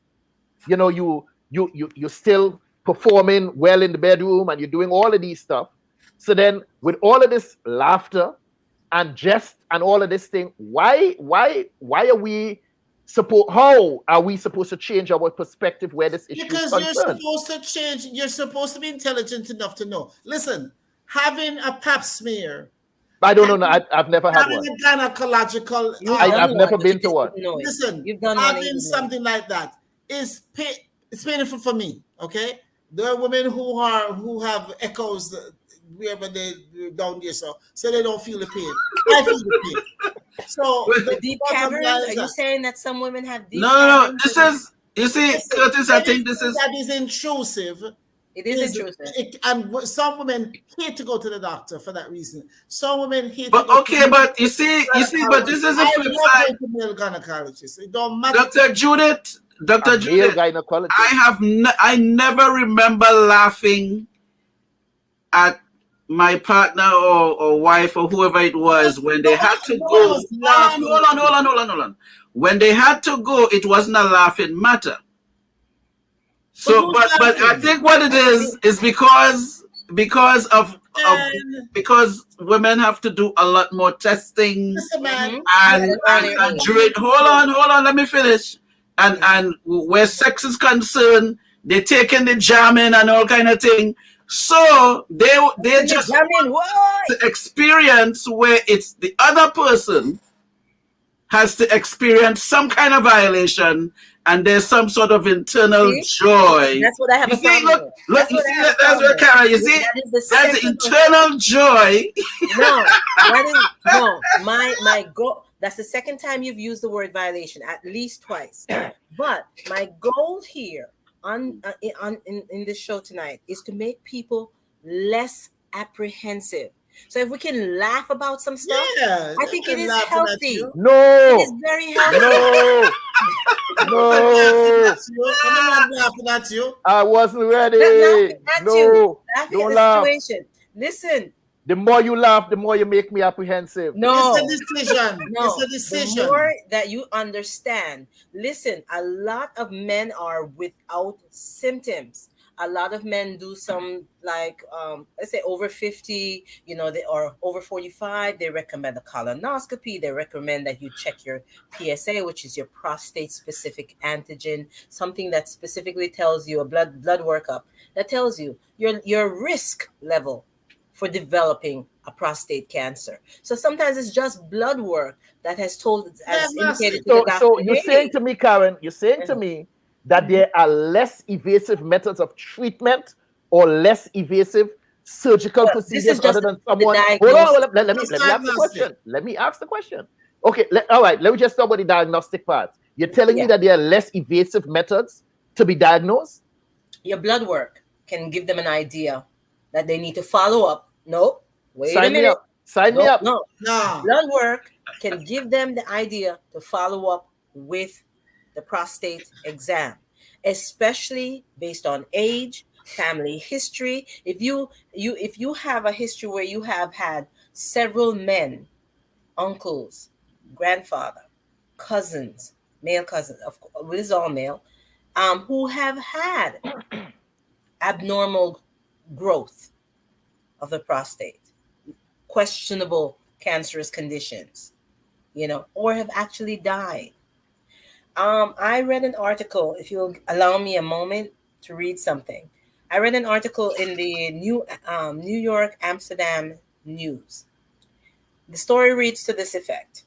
You're still performing well in the bedroom and you're doing all of these stuff. So then with all of this laughter and jest and all of this thing, how are we supposed to change our perspective where this issue is concerned? Because you're supposed to change, you're supposed to be intelligent enough to know. Listen, having a pap smear, I don't know. I've never had one. Having a gynecological... I've never been to one. Listen, having something like that it's painful for me, okay? There are women who have echoes wherever they down there, so they don't feel the pain. I feel the pain. So the deep caverns, are you saying that some women have deep caverns? No, this is, you see, Curtis, I think this is... That is intrusive. It is intrusive. And some women hate to go to the doctor for that reason. Some women hate but you see, but this is a flip side. Male gynecologist. It don't matter. Dr. Judith, I never remember laughing at my partner or wife or whoever it was when they had to go. Hold on. When they had to go, it wasn't a laughing matter. So, but I think what it is because women have to do a lot more testing and during, hold on, let me finish. And where sex is concerned, they're taking the jamming and all kind of thing. So they just want to experience where it's the other person has to experience some kind of violation, and there's some sort of internal joy. That's what I have. Look, you see, that's what Karin. You see, that's the internal joy. No, my goal. That's the second time you've used the word violation, at least twice. But my goal here in this show tonight is to make people less apprehensive. So if we can laugh about some stuff, Yeah, I think it is laughing at healthy. you. No. It is very healthy. No. No. I'm not laughing at you. I wasn't ready. Not laughing at No. you. Laughing Don't at the laugh. situation. Listen. The more you laugh, the more you make me apprehensive. No. It's a decision. No. It's a decision. The more that you understand. Listen, a lot of men are without symptoms. A lot of men do some, like, let's say over 50, you know, they are over 45. They recommend a colonoscopy. They recommend that you check your PSA, which is your prostate specific antigen, something that specifically tells you, a blood workup that tells you your risk level for developing a prostate cancer. So sometimes it's just blood work that has told, as indicated to the doctor. So you're saying to me, Karen, you're saying to me that there are less evasive methods of treatment or less evasive surgical procedures other than someone. Hold on, let me ask the question. Let me ask the question. Okay, all right, let me just talk about the diagnostic part. You're telling me that there are less evasive methods to be diagnosed? Your blood work can give them an idea that they need to follow up. No, wait a minute. Sign me up. No. Blood work can give them the idea to follow up with the prostate exam, especially based on age, family history. If you have a history where you have had several men, uncles, grandfather, cousins, male cousins, of course, this is all male, who have had abnormal growth of the prostate, questionable cancerous conditions, you know, or have actually died. I read an article, if you'll allow me a moment to read something. I read an article in the New York Amsterdam News. The story reads to this effect,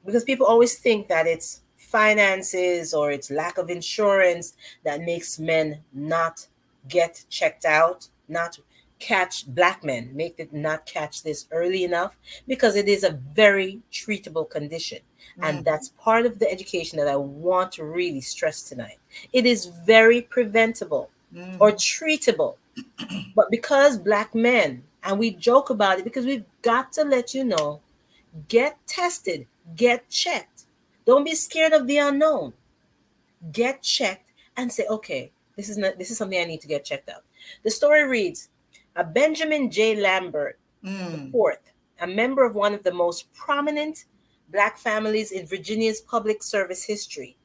because people always think that it's finances or it's lack of insurance that makes men not get checked out, not catch, black men make it not catch this early enough, because it is a very treatable condition. And that's part of the education that I want to really stress tonight. It is very preventable or treatable. But because black men, and we joke about it because we've got to let you know, get tested, get checked. Don't be scared of the unknown. Get checked and say, okay, this is something I need to get checked out. The story reads, Benjamin J. Lambert IV, a member of one of the most prominent black families in Virginia's public service history,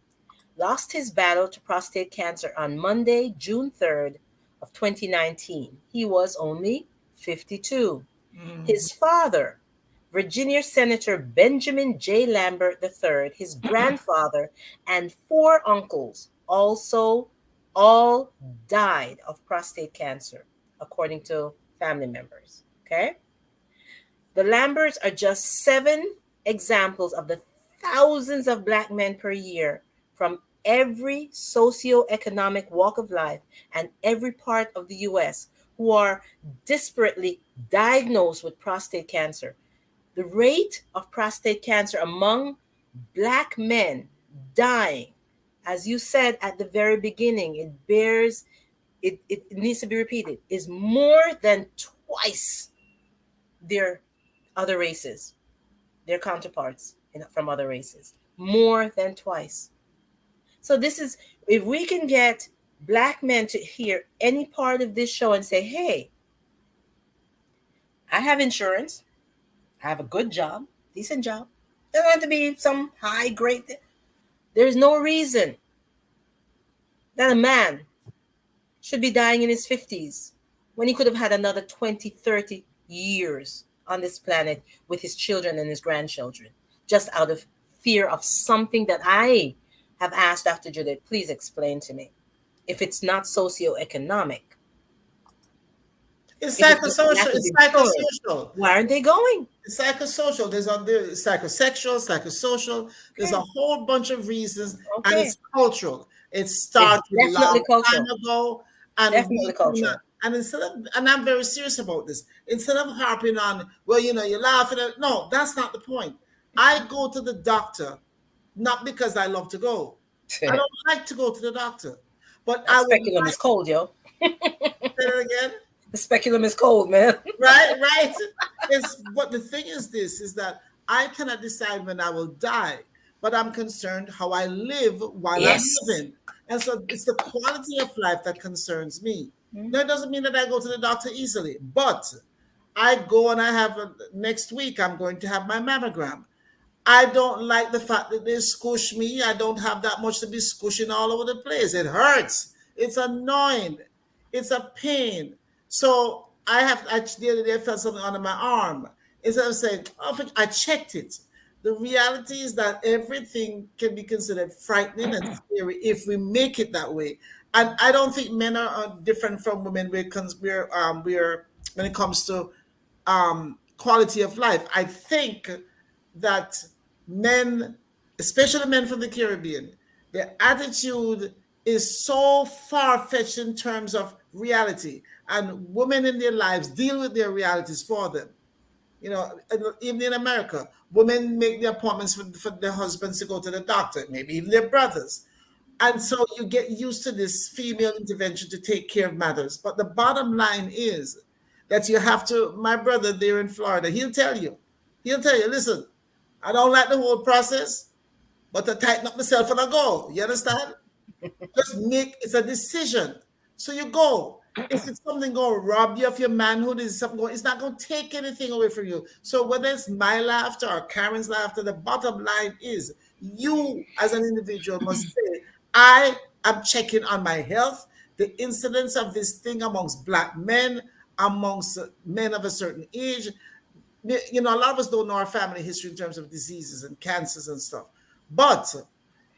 lost his battle to prostate cancer on Monday, June 3rd of 2019. He was only 52. His father, Virginia Senator Benjamin J. Lambert III, his grandfather, and 4 uncles also all died of prostate cancer, according to family members. Okay? The Lamberts are just 7 examples of the thousands of black men per year from every socioeconomic walk of life and every part of the U.S. who are disparately diagnosed with prostate cancer. The rate of prostate cancer among black men dying, as you said at the very beginning, it needs to be repeated, is more than twice their other races, their counterparts from other races, more than twice. So this is, if we can get black men to hear any part of this show and say, hey, I have insurance, I have a good job, decent job, doesn't have to be some high grade. There's no reason that a man should be dying in his 50s when he could have had another 20, 30 years on this planet with his children and his grandchildren, just out of fear of something that I have asked Dr. Judith, please explain to me. If it's not socioeconomic. It's psychosocial. It's psychosocial. Why aren't they going? It's psychosocial. There's psychosexual, psychosocial. There's a whole bunch of reasons, and it's cultural. It started a long time ago, and definitely cultural. And and I'm very serious about this. Instead of harping on, well, you know, you're laughing at, no, that's not the point. I go to the doctor not because I love to go. I don't like to go to the doctor. But that speculum is cold, yo. Say it again. The speculum is cold, man. Right. But the thing is that I cannot decide when I will die, but I'm concerned how I live while I'm living. And so it's the quality of life that concerns me. Now, it doesn't mean that I go to the doctor easily, but I go and I have next week, I'm going to have my mammogram. I don't like the fact that they squish me. I don't have that much to be squishing all over the place. It hurts. It's annoying. It's a pain. So the other day I felt something under my arm. Instead of saying, oh, I checked it. The reality is that everything can be considered frightening and scary if we make it that way. And I don't think men are different from women when it comes to quality of life. I think that men, especially men from the Caribbean, their attitude is so far-fetched in terms of reality, and women in their lives deal with their realities for them. You know, even in America, women make the appointments for their husbands to go to the doctor, maybe even their brothers. And so you get used to this female intervention to take care of matters. But the bottom line is that you have to, my brother there in Florida, he'll tell you, listen, I don't like the whole process, but I tighten up myself and I go. You understand? It's a decision. So you go. If it's something going to rob you of your manhood, it's not going to take anything away from you. So whether it's my laughter or Karen's laughter, the bottom line is you as an individual must say, I am checking on my health. The incidence of this thing amongst Black men, amongst men of a certain age, you know, a lot of us don't know our family history in terms of diseases and cancers and stuff. But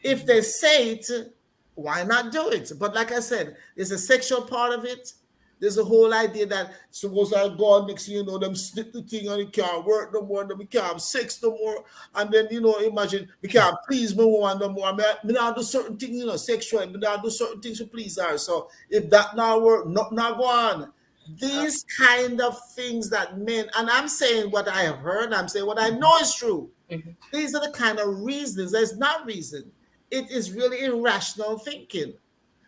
if they say it, why not do it? But like I said, there's a sexual part of it. There's a whole idea that suppose I go on next, you know, them snip the thing and it can't work no more, and we can't have sex no more. And then, you know, imagine we can't please me one no more. I mean, I do certain things, you know, sexually, but I do certain things to please her. So if that not work, not go on. These kind of things that men, and I'm saying what I have heard, I'm saying what I know is true. Mm-hmm. These are the kind of reasons. There's not reason. It is really irrational thinking.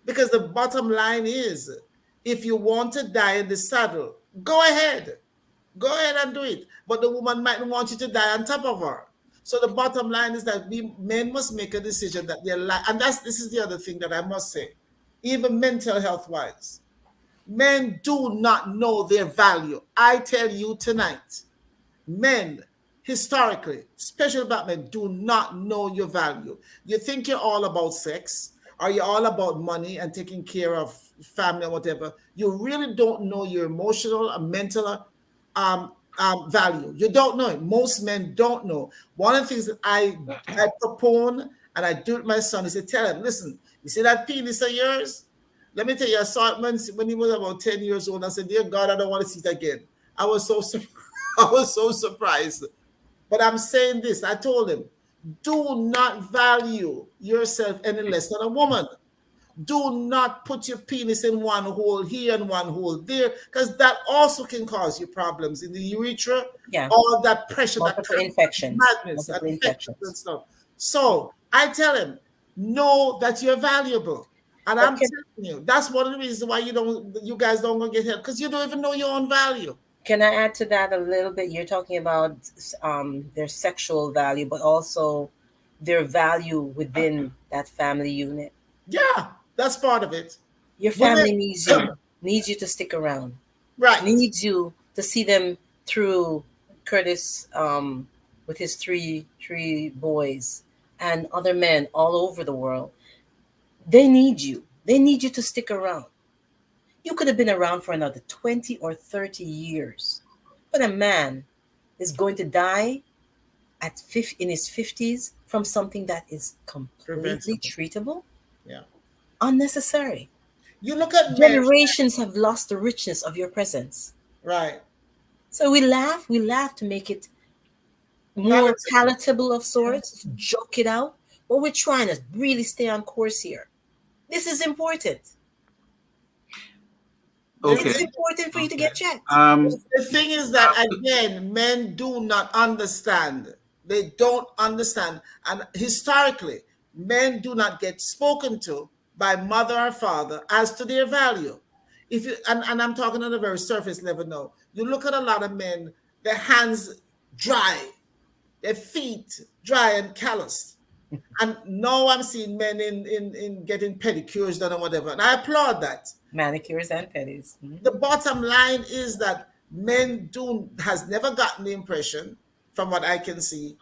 Because the bottom line is, if you want to die in the saddle, go ahead. Go ahead and do it. But the woman might want you to die on top of her. So the bottom line is that men must make a decision that they're like, and this is the other thing that I must say, even mental health wise. Men do not know their value. I tell you tonight, men, historically, especially Black men, do not know your value. You think you're all about sex, or you're all about money and taking care of family or whatever. You really don't know your emotional and mental value. You don't know it. Most men don't know. One of the things that I propone, and I do with my son, is to tell him, listen, you see that penis of yours? Let me tell you, I saw it when he was about 10 years old. I said, dear God, I don't want to see it again. I was so surprised. But I'm saying this. I told him, do not value yourself any less than a woman. Do not put your penis in one hole here and one hole there, because that also can cause you problems in the urethra. Yeah. All that pressure, multiple infections, madness, multiple infections and stuff. So I tell him, know that you're valuable. And I'm telling you, that's one of the reasons why you guys don't go get help, because you don't even know your own value. Can I add to that a little bit? You're talking about their sexual value, but also their value within that family unit. Yeah, that's part of it. Your family needs you to stick around. Right. Needs you to see them through. Curtis with his three boys and other men all over the world. They need you. They need you to stick around. You could have been around for another 20 or 30 years. But a man is going to die in his 50s from something that is completely treatable, unnecessary. You look at generations have lost the richness of your presence. Right. So we laugh to make it more palatable of sorts, joke it out. But we're trying to really stay on course here. This is important. Okay. It's important for you to get checked. The thing is that, again, men do not understand. They don't understand. And historically, men do not get spoken to by mother or father as to their value. If you and I'm talking on a very surface level now, you look at a lot of men, their hands dry, their feet dry and calloused. And now I'm seeing men in getting pedicures done or whatever. And I applaud that. Manicures and pedis. The bottom line is that men has never gotten the impression, from what I can see,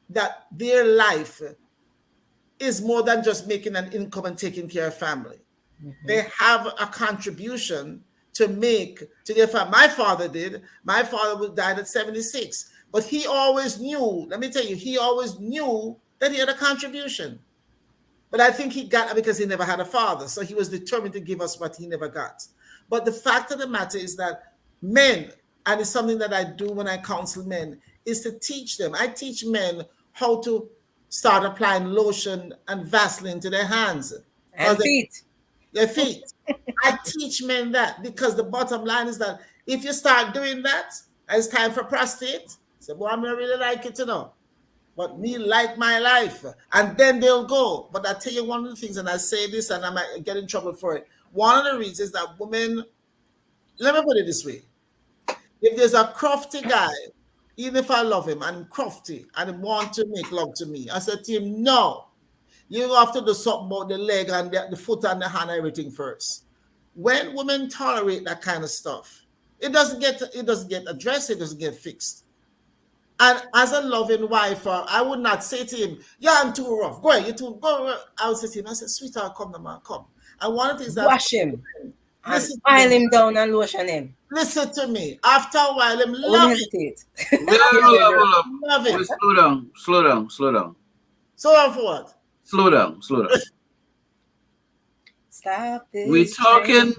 that their life is more than just making an income and taking care of family. They have a contribution to make to their family. My father did. My father died at 76. But he always knew, let me tell you, he always knew that he had a contribution. But I think he got it because he never had a father. So he was determined to give us what he never got. But the fact of the matter is that men, and it's something that I do when I counsel men, is to teach them. I teach men how to start applying lotion and Vaseline to their hands. And feet. Their feet. I teach men that because the bottom line is that if you start doing that, it's time for prostate. Say, boy, I'm not really like it, you know. But me like my life. And then they'll go. But I tell you one of the things, and I say this and I might get in trouble for it. One of the reasons that women, let me put it this way. If there's a crafty guy, even if I love him and crafty and want to make love to me, I said to him, no. You have to do something about the leg and the foot and the hand, everything first. When women tolerate that kind of stuff, it doesn't get addressed, it doesn't get fixed. And as a loving wife, I would not say to him, yeah, I'm too rough. Go ahead, you're too go. I would say to him, I said, sweetheart, come, man, come. And one of the things that wash him, pile him down and lotion him. Listen to me. After a while, him love it. Love it. Slow down. Slow down for what? Slow down. Stop this. We're talking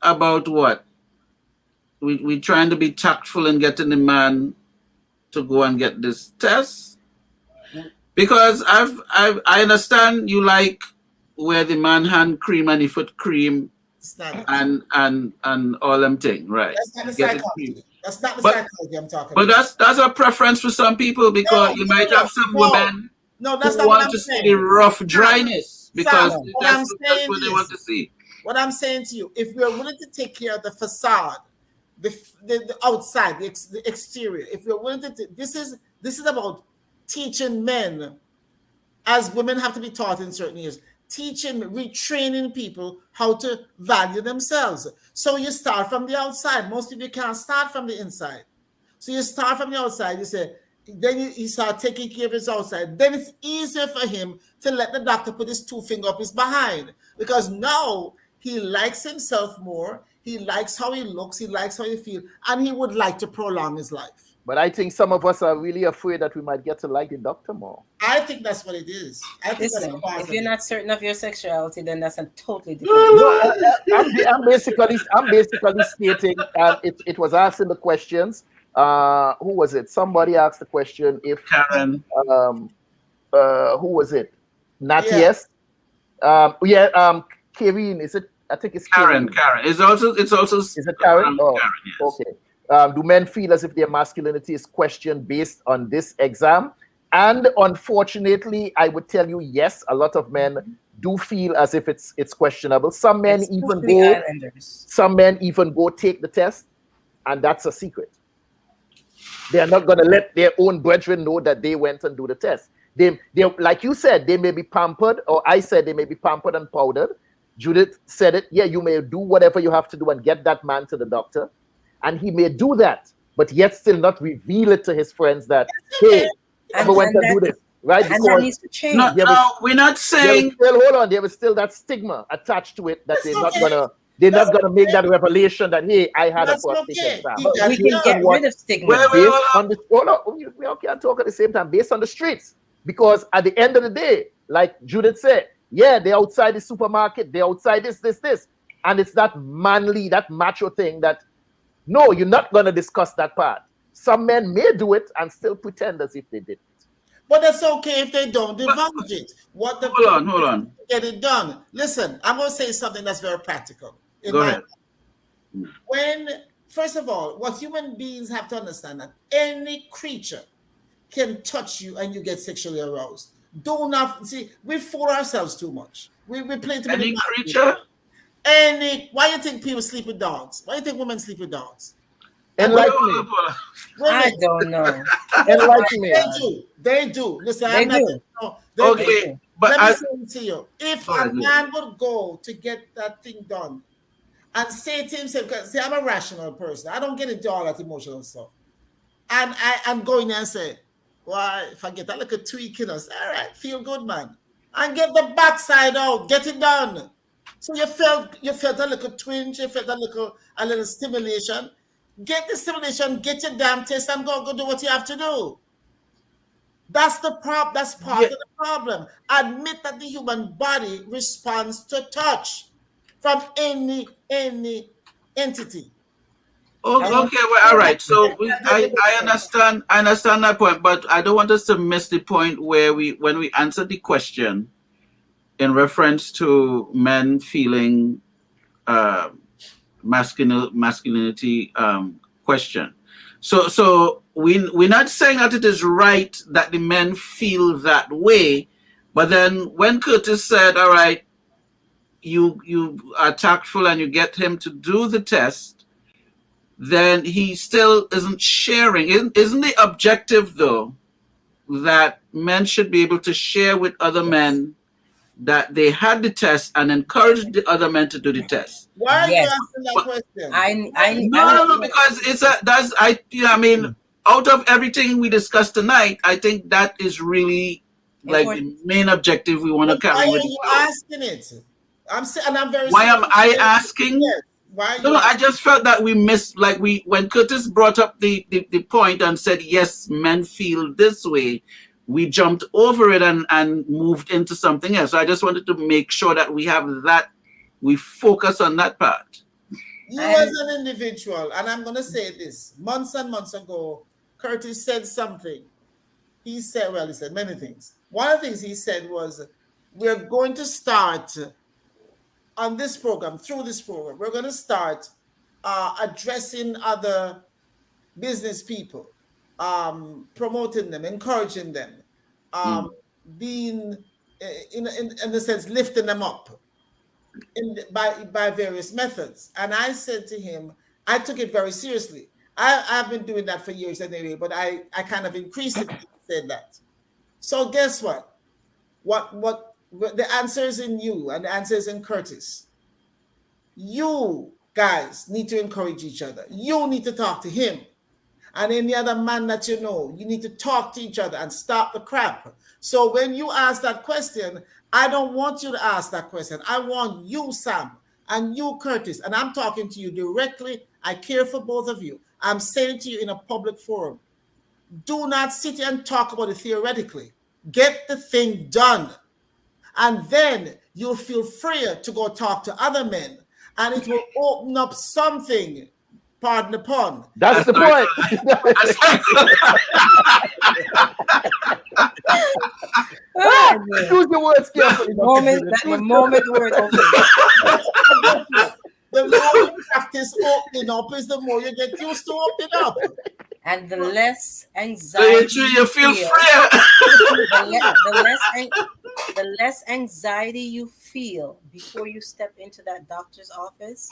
about what? We're trying to be tactful in getting the man to go and get this test, because I understand you like where the man hand cream and the foot cream and all them things, right? That's not the psychology. That's not the psychology I'm talking about. But that's a preference for some people, because you might have some women who that's not want to see the rough dryness, because that's what they want to see. What I'm saying to you, if we're willing to take care of the facade, the outside, the exterior, if we're willing to, this is about teaching men, as women have to be taught in certain years, retraining people how to value themselves. So you start from the outside. Most people can't start from the inside. So you start from the outside, you say, then you start taking care of his outside. Then it's easier for him to let the doctor put his 2 finger up his behind, because now he likes himself more. He likes how he looks. He likes how he feels. And he would like to prolong his life. But I think some of us are really afraid that we might get to like the doctor more. I think that's what it is. Listen, if you're not certain of your sexuality, then that's a totally different. I'm basically stating, it was asked in the questions. Who was it? Somebody asked the question if Karin. Who was it? Not yes. Karin, is it? I think it's Karin. It's also. Is it Karin? Oh, Karin, yes. Okay. Do men feel as if their masculinity is questioned based on this exam? And unfortunately, I would tell you, yes, a lot of men do feel as if it's questionable. Some men even go take the test, and that's a secret. They are not going to let their own brethren know that they went and do the test. They like you said, they may be pampered, or I said they may be pampered and powdered. Judith said it. Yeah, you may do whatever you have to do and get that man to the doctor. And he may do that, but yet still not reveal it to his friends that, hey, I went to do this. Right? And that needs to change. No, we're not saying. Hold on. There was still that stigma attached to it that they're not gonna make that revelation that, hey, I had a prostate exam. We can get rid of stigma. We all can't talk at the same time based on the streets. Because at the end of the day, like Judith said, yeah, they're outside the supermarket, they're outside this. And it's that manly, that macho thing that, no, you're not going to discuss that part. Some men may do it and still pretend as if they did it. But that's okay if they don't divulge it. Hold on. Get it done. Listen, I'm going to say something that's very practical. Go ahead. First of all, what human beings have to understand that any creature can touch you and you get sexually aroused. Do not see. We fool ourselves too much. We play too many. Any creature. Why do you think people sleep with dogs? Why do you think women sleep with dogs? Enlighten me. I don't know. Enlighten me. They do. Listen, They I'm not. do. No, Okay, do. but Let me say it to you. If Go a ahead. man would go to get that thing done and say to himself, because see, I'm a rational person. I don't get into all that emotional stuff. And I'm going there and say, well, if I get a little tweak in us, all right, feel good, man. And get the backside out, get it done. So you felt a little twinge, you felt a little stimulation. Get the stimulation, get your damn test, and go do what you have to do. That's the problem. That's part of the problem. Admit that the human body responds to touch from any entity. Oh, okay, well, all right. So I understand that point, but I don't want us to miss the point where when we answer the question in reference to men feeling masculinity question. So we're not saying that it is right that the men feel that way, but then when Curtis said, all right, you are tactful and you get him to do the test, then he still isn't sharing. Isn't the objective, though, that men should be able to share with other men that they had the test and encourage the other men to do the test? Why are you asking that question? No, because I mean, out of everything we discussed tonight, I think that is really like the main objective we want to carry Why with are the you show. asking it? I'm very. Why am I asking? Yes. Why? No, I just felt that we missed, like when Curtis brought up the point and said, yes, men feel this way, we jumped over it and moved into something else. So I just wanted to make sure that we have that, we focus on that part. You as an individual, and I'm going to say this, months and months ago, Curtis said something. He said many things. One of the things he said was, we're going to start on this program, through this program, we're going to start addressing other business people, promoting them, encouraging them, being, in a sense, lifting them up by various methods. And I said to him, I took it very seriously. I've been doing that for years anyway, but I kind of increased it and said that. So guess what? What the answer is in you, and the answer is in Curtis. You guys need to encourage each other. You need to talk to him. And any other man that you know, you need to talk to each other and stop the crap. So when you ask that question, I don't want you to ask that question. I want you, Sam, and you, Curtis, and I'm talking to you directly. I care for both of you. I'm saying to you in a public forum, do not sit here and talk about it theoretically. Get the thing done. And then you'll feel freer to go talk to other men. And it will open up something. Pardon the pun. That's the point. Use your words carefully. The moment word The more you practice opening up is the more you get used to opening up. And the less anxiety you feel freer. The less anxiety you feel before you step into that doctor's office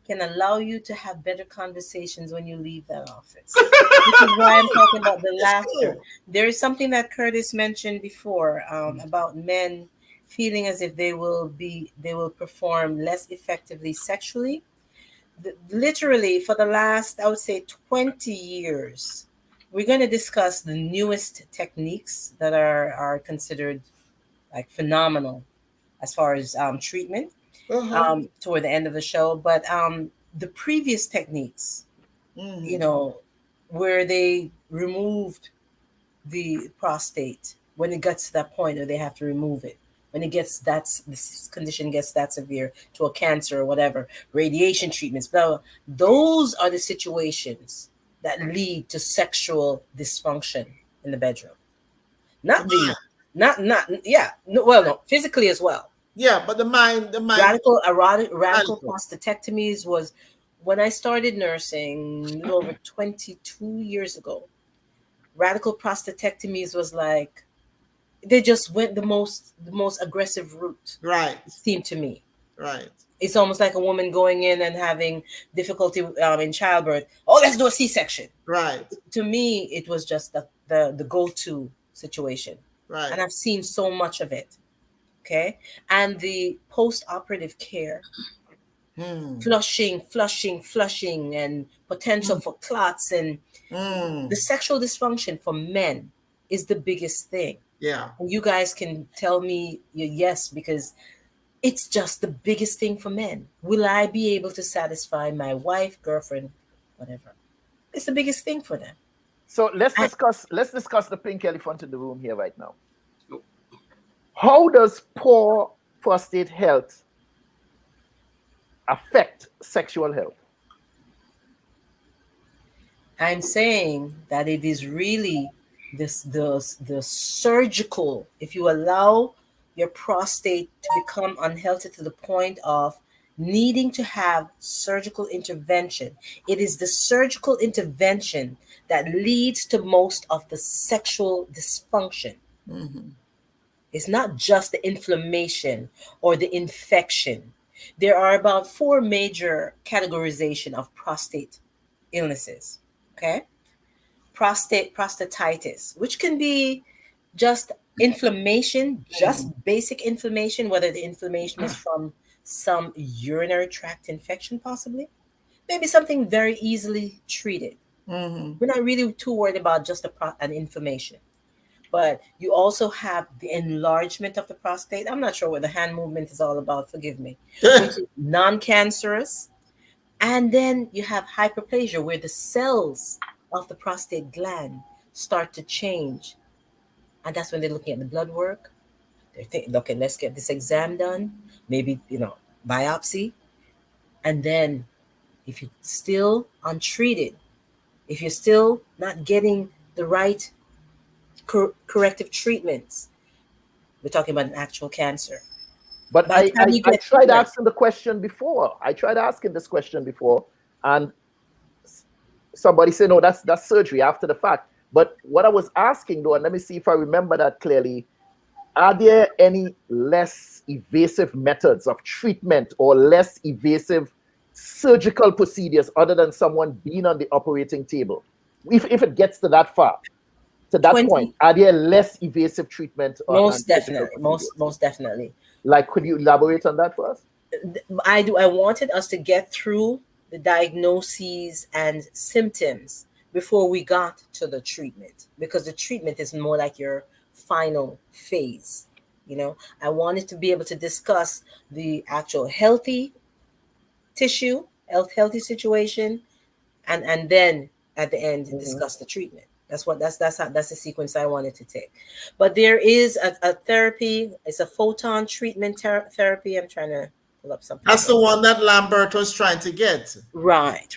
can allow you to have better conversations when you leave that office. Which is why I'm talking about the laughter. There is something that Curtis mentioned before about men feeling as if they will perform less effectively sexually. Literally, for the last, I would say, 20 years, we're going to discuss the newest techniques that are considered like phenomenal as far as treatment toward the end of the show. But the previous techniques, you know, where they removed the prostate when it gets to that point where they have to remove it. When it gets this condition gets that severe to a cancer or whatever, radiation treatments, blah, blah. Those are the situations that lead to sexual dysfunction in the bedroom. Physically as well. Yeah, but the mind. Radical prostatectomies was when I started nursing over 22 years ago. Radical prostatectomies was like, they just went the most aggressive route. Right. It seemed to me. Right. It's almost like a woman going in and having difficulty in childbirth. Oh, let's do a C-section. Right. To me, it was just the go-to situation. Right. And I've seen so much of it. Okay. And the post-operative care, flushing, and potential for clots, and the sexual dysfunction for men is the biggest thing. Yeah. And you guys can tell me yes, because it's just the biggest thing for men. Will I be able to satisfy my wife, girlfriend, whatever? It's the biggest thing for them. So let's discuss the pink elephant in the room here right now. How does poor prostate health affect sexual health? I'm saying that it is really the surgical. If you allow your prostate to become unhealthy to the point of needing to have surgical intervention, it is the surgical intervention that leads to most of the sexual dysfunction. It's not just the inflammation or the infection. There are about 4 major categorization of prostate illnesses. Okay, prostatitis, which can be just inflammation, just basic inflammation, whether the inflammation is from some urinary tract infection, possibly, maybe something very easily treated. We're not really too worried about just an inflammation. But you also have the enlargement of the prostate. I'm not sure what the hand movement is all about, forgive me. Which is non-cancerous. And then you have hyperplasia, where the cells of the prostate gland start to change. And that's when they're looking at the blood work. They're thinking, okay, let's get this exam done. Maybe, biopsy. And then if you're still untreated, if you're still not getting the right corrective treatments, we're talking about an actual cancer. But I tried asking the question before. I tried asking this question before, and somebody said, no, that's surgery after the fact. But what I was asking, though, and let me see if I remember that clearly, are there any less evasive methods of treatment or less evasive surgical procedures other than someone being on the operating table? If it gets to that far, to that point, are there less evasive treatment? Most definitely. Most definitely. Like, could you elaborate on that for us? I wanted us to get through the diagnoses and symptoms before we got to the treatment, because the treatment is more like your final phase. I wanted to be able to discuss the actual healthy tissue, healthy situation, and then at the end discuss the treatment. That's the sequence I wanted to take. But there is a therapy. It's a photon treatment therapy. I'm trying to pull up something. That's the one that Lambert was trying to get. Right.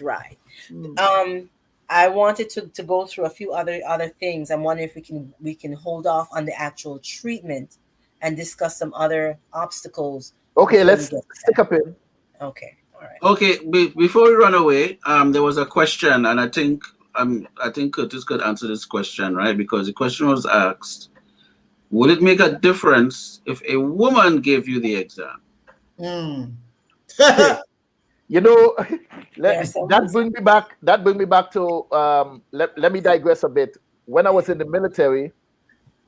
I wanted to go through a few other things. I'm wondering if we can hold off on the actual treatment and discuss some other obstacles. Okay, let's stick up in. Okay. All right. Okay. Before we run away, there was a question, and I think Curtis could answer this question, right? Because the question was asked, would it make a difference if a woman gave you the exam? That brings me back to let me digress a bit. When I was in the military,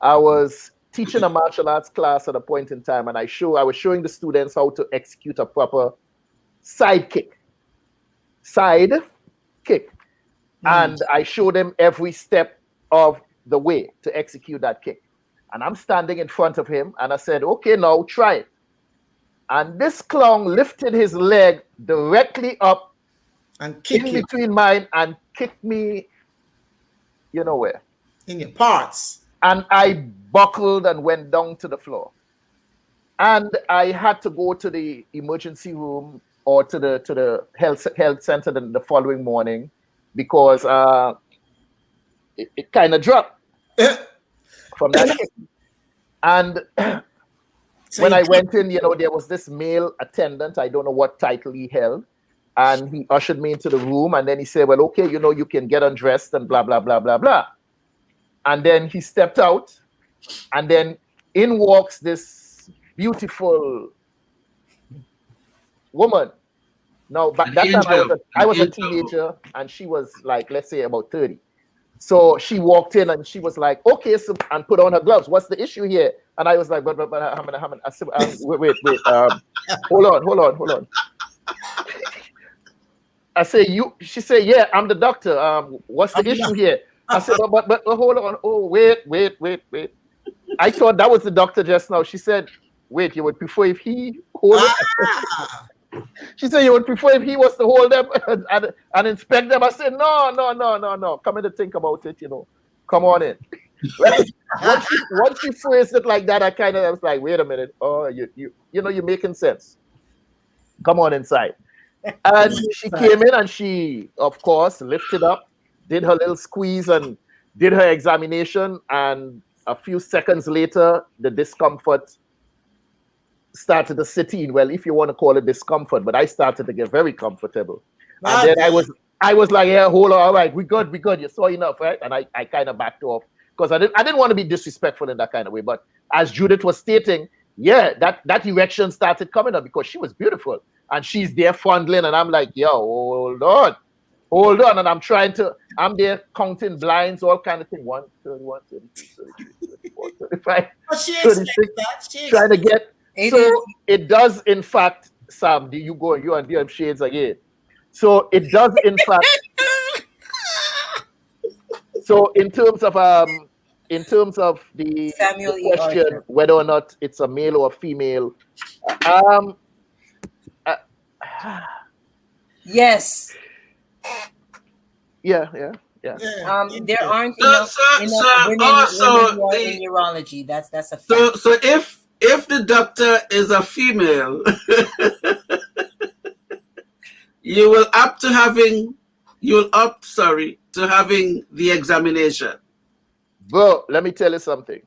I was teaching a martial arts class at a point in time, and I was showing the students how to execute a proper side kick. And I showed them every step of the way to execute that kick. And I'm standing in front of him, and I said, okay, now try it. And this clown lifted his leg directly up and kicked between mine and kicked me, you know where? In your parts. And I buckled and went down to the floor. And I had to go to the emergency room or to the health center the following morning, because it kind of dropped from that kick. And when I went in, there was this male attendant. I don't know what title he held. And he ushered me into the room. And then he said, well, okay, you can get undressed and blah, blah, blah, blah, blah. And then he stepped out. And then in walks this beautiful woman. Now, back that time I was a teenager, and she was like, let's say about 30. So she walked in and she was like, okay, so, and put on her gloves. What's the issue here? And I was like, but I said, wait, hold on. I say, she said, yeah, I'm the doctor. What's the issue here? I said, but hold on. Oh, wait. I thought that was the doctor just now. She said, wait, you would prefer if he hold it? She said you would prefer if he was to hold them and inspect them. I said, no. Come in to think about it, Come on in. Once she phrased it like that, I was like, wait a minute. Oh, you're making sense. Come on inside. And she came in and she, of course, lifted up, did her little squeeze and did her examination. And a few seconds later, the discomfort started to sit in. Well, if you want to call it discomfort, but I started to get very comfortable. And then I was like, yeah, hold on, all right, we good. You saw enough, right? And I kind of backed off because I didn't want to be disrespectful in that kind of way. But as Judith was stating, yeah, that erection started coming up because she was beautiful. And she's there fondling, and I'm like, yo, hold on. And I'm there counting blinds, all kind of thing. 1, 31, 32, 33, 34, 35, 36, trying to get. So it does, in fact, Sam, you and DM shades again. So it does, in fact. So in terms of the question whether or not it's a male or a female, yes. Yeah. There aren't enough women who are in urology. That's a fact. So if the doctor is a female, you will opt to having the examination. Bro, let me tell you something.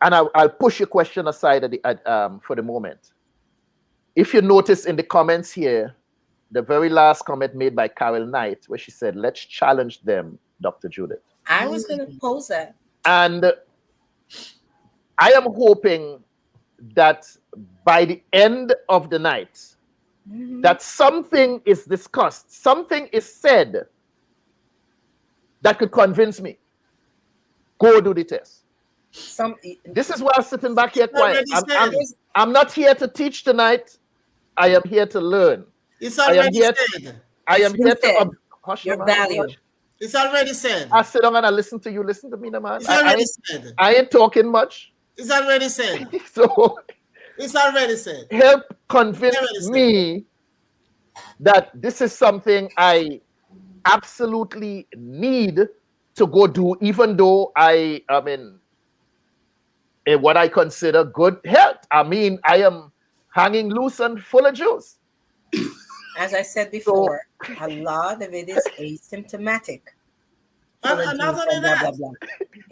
And I'll push your question aside for the moment. If you notice in the comments here, the very last comment made by Carol Knight, where she said, let's challenge them, Dr. Judith. I was going to pose that. And I am hoping that by the end of the night, that something is discussed, something is said that could convince me. Go do the test. This is why I'm sitting back here quiet. I'm not here to teach tonight. I am here to learn. It's already said. I am here to hush your value. It's already said. I sit down and I listen to you. Listen to me, man. It's already said. I ain't talking much. It's already said. So it's already said. Help convince me that this is something I absolutely need to go do, even though I am in what I consider good health. I mean, I am hanging loose and full of juice. As I said before, a lot of it is asymptomatic. And not only that,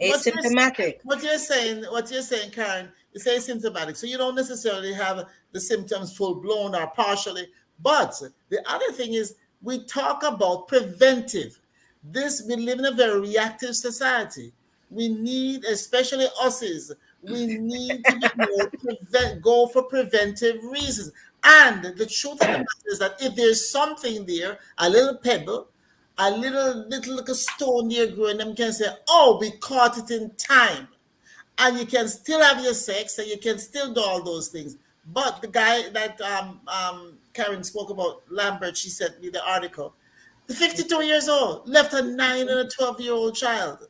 asymptomatic. What you're saying, Karin, is asymptomatic. So you don't necessarily have the symptoms full blown or partially. But the other thing is, we talk about preventive. We live in a very reactive society. We need, especially us, we need to go for preventive reasons. And the truth of the matter is that if there's something there, a little pebble, a little stone there growing, them can say, oh, we caught it in time. And you can still have your sex and you can still do all those things. But the guy that Karin spoke about, Lambert, she sent me the article. The 52 years old, left a 9 and a 12-year-old child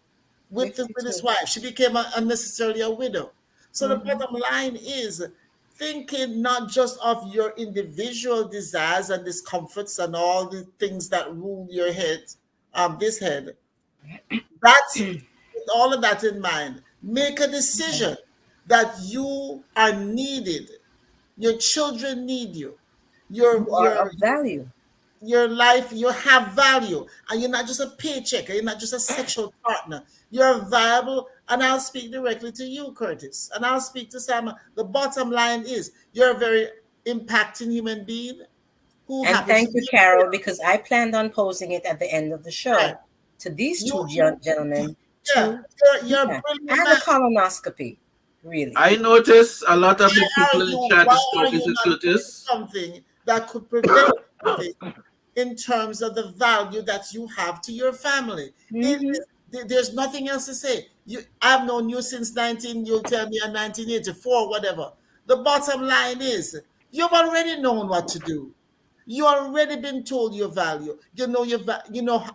with his wife. She became unnecessarily a widow. So the bottom line is thinking not just of your individual desires and discomforts and all the things that rule your head, this head. That's with all of that in mind. Make a decision that you are needed. Your children need you. You are of value. Your life, you have value. And you're not just a paycheck. You're not just a sexual partner. You're viable. And I'll speak directly to you, Curtis. And I'll speak to Sam. The bottom line is you're a very impacting human being. And thank you, Carol, because I planned on posing it at the end of the show to these two gentlemen Yeah, you're Yeah. brilliant And man. a colonoscopy, really. I notice a lot of the Why people are in you, chat why is are talking you to not doing Curtis. something that could prevent something in terms of the value that you have to your family? There's nothing else to say. I've known you since you'll tell me in 1984, whatever. The bottom line is you've already known what to do. You already been told your value. You know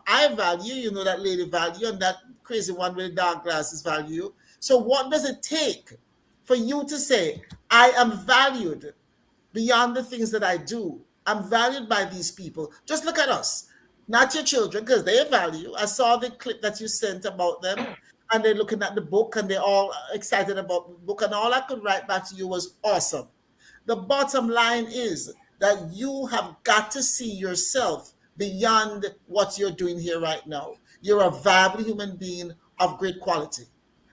I value. You know that lady value, and that crazy one with the dark glasses value. So what does it take for you to say I am valued beyond the things that I do? I'm valued by these people. Just look at us, not your children, because they value. I saw the clip that you sent about them, and they're looking at the book, and they're all excited about the book, and all I could write back to you was awesome. The bottom line is that you have got to see yourself beyond what you're doing here right now. You're a viable human being of great quality.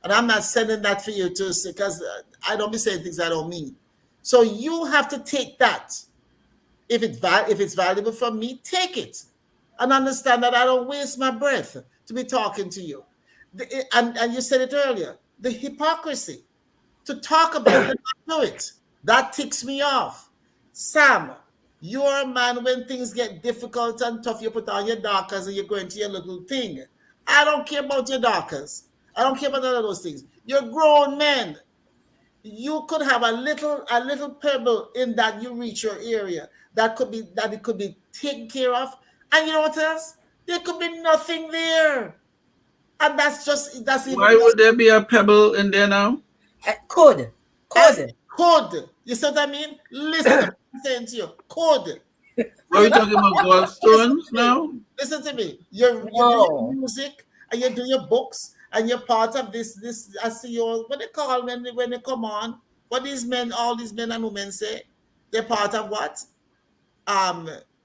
And I'm not sending that for you to say, because I don't be saying things I don't mean. So you have to take that. If it's valuable for me, take it. And understand that I don't waste my breath to be talking to you. And you said it earlier, the hypocrisy to talk about it, not do it. That ticks me off. Sam, you're a man when things get difficult and tough, you put on your darkers and you're going to your little thing. I don't care about your darkers. I don't care about none of those things. You're grown men. You could have a little pebble in that you reach your area that it could be taken care of. And you know what else? There could be nothing there. And that's even. Why would there be a pebble in there now? Could. You see what I mean? Listen to what I'm saying to you. Could. Are we talking about gallstones now? Listen to me. You're doing music and you do your books and you're part of this. I see you. What they call when they come on? What all these men and women say? They're part of what?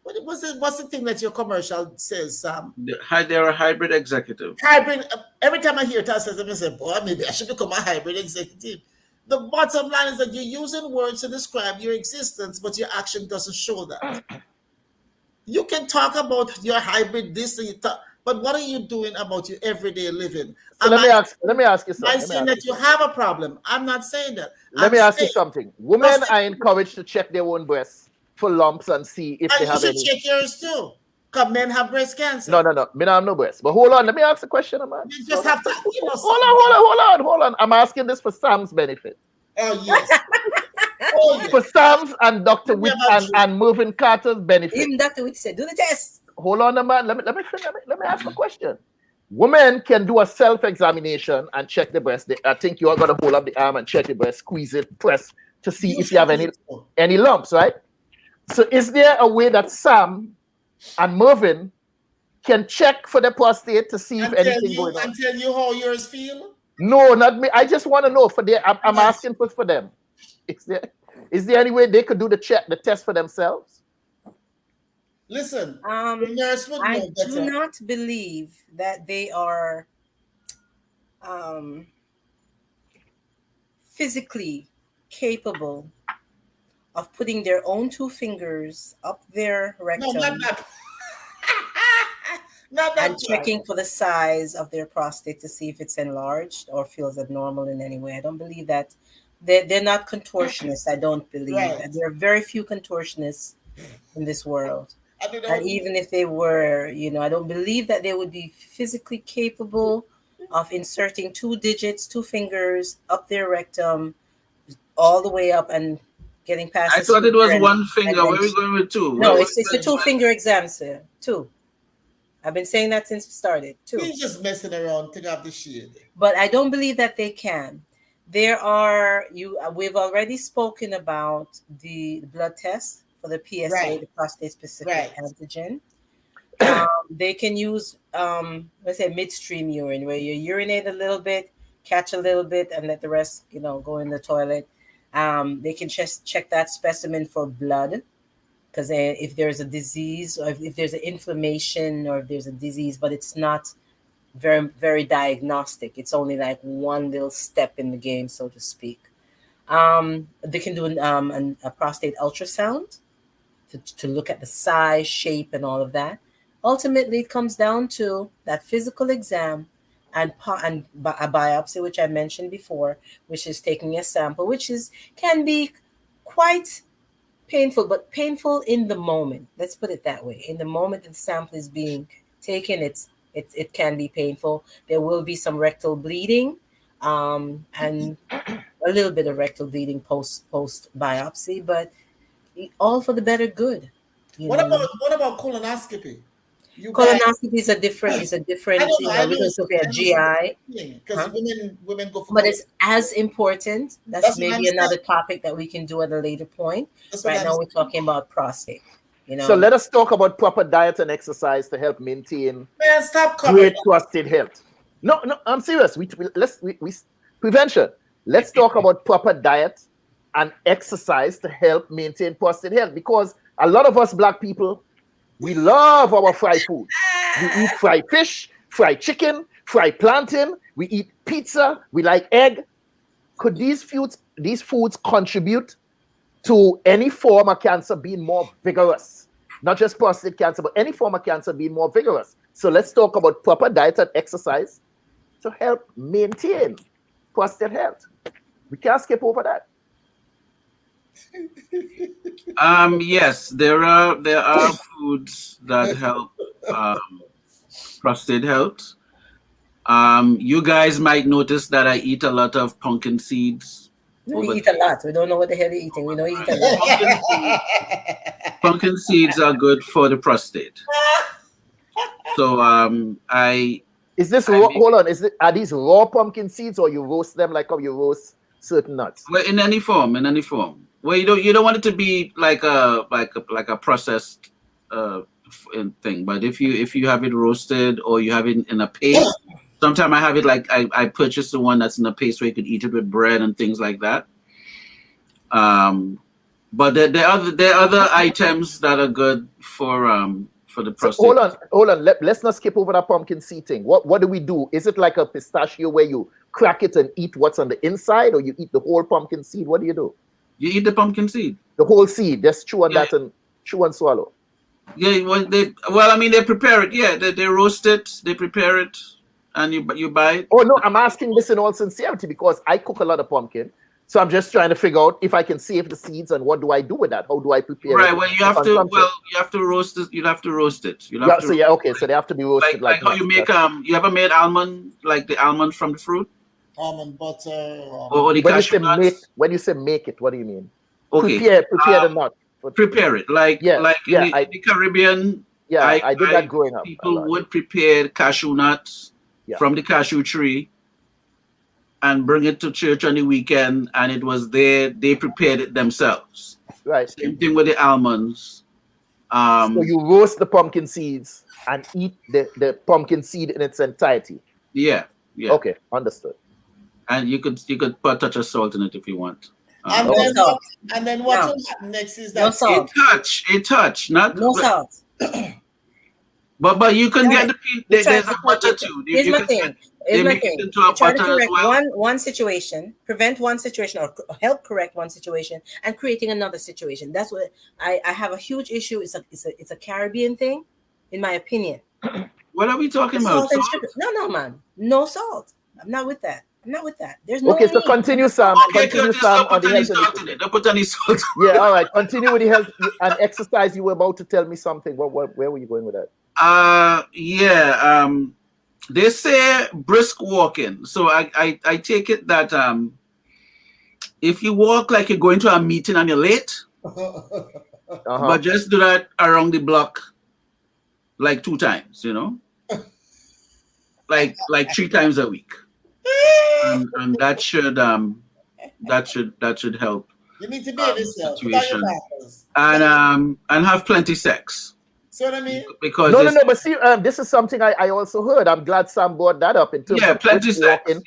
What's the thing that your commercial says, Sam? They're a hybrid executive. Hybrid. Every time I hear it, I say, boy, maybe I should become a hybrid executive. The bottom line is that you're using words to describe your existence, but your action doesn't show that. You can talk about your hybrid this, but what are you doing about your everyday living? So let me ask you something. I'm saying that you have a problem. I'm not saying that. Let me ask you something. Women are encouraged to check their own breasts for lumps and see if they have any. And you should check yours too. Because men have breast cancer. No. Men have no breast. But hold on, let me ask a question, man. You just have to. Hold on. I'm asking this for Sam's benefit. Oh yes. For Sam's and Dr. Witt and Mervyn Carter's benefit. Even Dr. Witt said, do the test. Hold on, man. Let me ask a question. Women can do a self-examination and check the breast. I think you are going to hold up the arm and check the breast, squeeze it, press to see if you have any lumps, right? So is there a way that Sam and Mervyn can check for the prostate to see if anything going on? And tell you how yours feel? No, not me. I just want to know I'm asking for them. Is there any way they could do the test for themselves? Listen, the nurse would I know better. do not believe that they are physically capable of putting their own 2 fingers up their rectum and checking for the size of their prostate to see if it's enlarged or feels abnormal in any way. I don't believe that. They're not contortionists. I don't believe that. There are very few contortionists in this world. And even if they were, I don't believe that they would be physically capable of inserting 2 digits, 2 fingers up their rectum, all the way up and getting past. I thought it was 1 finger. Where are we going with 2? No, it's a 2-finger exam, sir. 2. I've been saying that since we started. 2. He's just messing around, take off the shade. But I don't believe that they can. We've already spoken about the blood test for the PSA, the prostate-specific antigen. They can use, let's say, midstream urine, where you urinate a little bit, catch a little bit, and let the rest, go in the toilet. They can just check that specimen for blood, because if there's a disease, or if there's an inflammation, or if there's a disease, but it's not very, very diagnostic. It's only like one little step in the game, so to speak. They can do a prostate ultrasound to look at the size, shape, and all of that. Ultimately, it comes down to that physical exam and a biopsy, which I mentioned before, which is taking a sample, which can be quite painful, but painful in the moment. Let's put it that way. In the moment that the sample is being taken, it can be painful. There will be some rectal bleeding, and a little bit of rectal bleeding post biopsy, but all for the better good. What about colonoscopy? Colonoscopy is a different. I know we don't talk about GI because women go for. But it's as important. That's maybe another topic that we can do at a later point. Right now, we're talking about prostate. So let us talk about proper diet and exercise to help maintain great prostate health. No, I'm serious. Let's prevention. Let's talk about proper diet and exercise to help maintain prostate health, because a lot of us black people, we love our fried food. We eat fried fish, fried chicken, fried plantain. We eat pizza. We like egg. Could these foods contribute to any form of cancer being more vigorous? Not just prostate cancer, but any form of cancer being more vigorous. So let's talk about proper diet and exercise to help maintain prostate health. We can't skip over that. Yes, there are foods that help prostate health. You guys might notice that I eat a lot of pumpkin seeds. We eat a lot. We don't know what the hell you're eating. We know you eat a lot. Pumpkin seeds are good for the prostate. So Is this raw? Hold on. Are these raw pumpkin seeds, or you roast them like how you roast certain nuts? Well, in any form. Well, you don't want it to be like a processed thing. But if you have it roasted or you have it in a paste, sometimes I have it like I purchased the one that's in a paste where you could eat it with bread and things like that. But there are other items that are good for the prostate. So hold on. Let's not skip over that pumpkin seed thing. What do we do? Is it like a pistachio where you crack it and eat what's on the inside, or you eat the whole pumpkin seed? What do you do? You eat the pumpkin seed. The whole seed. Just chew on that and chew and swallow. Yeah. They prepare it. Yeah, they roast it. They prepare it, and you buy it. Oh no, I'm asking this in all sincerity because I cook a lot of pumpkin. So I'm just trying to figure out if I can save the seeds and what do I do with that? How do I prepare it? Right. Well, you have to roast it. You'll have to roast it. So they have to be roasted like how you make you ever made almond, like the almond from the fruit? Almond butter. Or the cashew nuts? When you say make it, what do you mean? Okay. Prepare the nut. Prepare it. Like in the Caribbean. Yeah, I did that growing up. People would prepare cashew nuts from the cashew tree and bring it to church on the weekend, and it was there. They prepared it themselves. Right. Same thing with the almonds. So you roast the pumpkin seeds and eat the pumpkin seed in its entirety. Yeah. Okay, understood. And you could put a touch of salt in it if you want. And then what will happen next is that a touch, not no salt. But you can get there's a butter too. Here's my thing. Try to correct one situation, prevent one situation, or help correct one situation, and creating another situation. That's what I have a huge issue. It's a Caribbean thing, in my opinion. What are we talking about? Salt? No, man. No salt. I'm not with that. There's no. Okay, so continue, Sam. Continue, Sam. Don't put any salt in it. Don't put any salt. Yeah, all right. Continue with the health and exercise. You were about to tell me something. Where were you going with that? They say brisk walking. So I take it that if you walk like you're going to a meeting and you're late, but just do that around the block like 2 times, like 3 times a week. And that should help. You need to be in this situation. And have plenty sex. See what I mean? Because no, but see, this is something I also heard. I'm glad Sam brought that up in terms of plenty sex. Plenty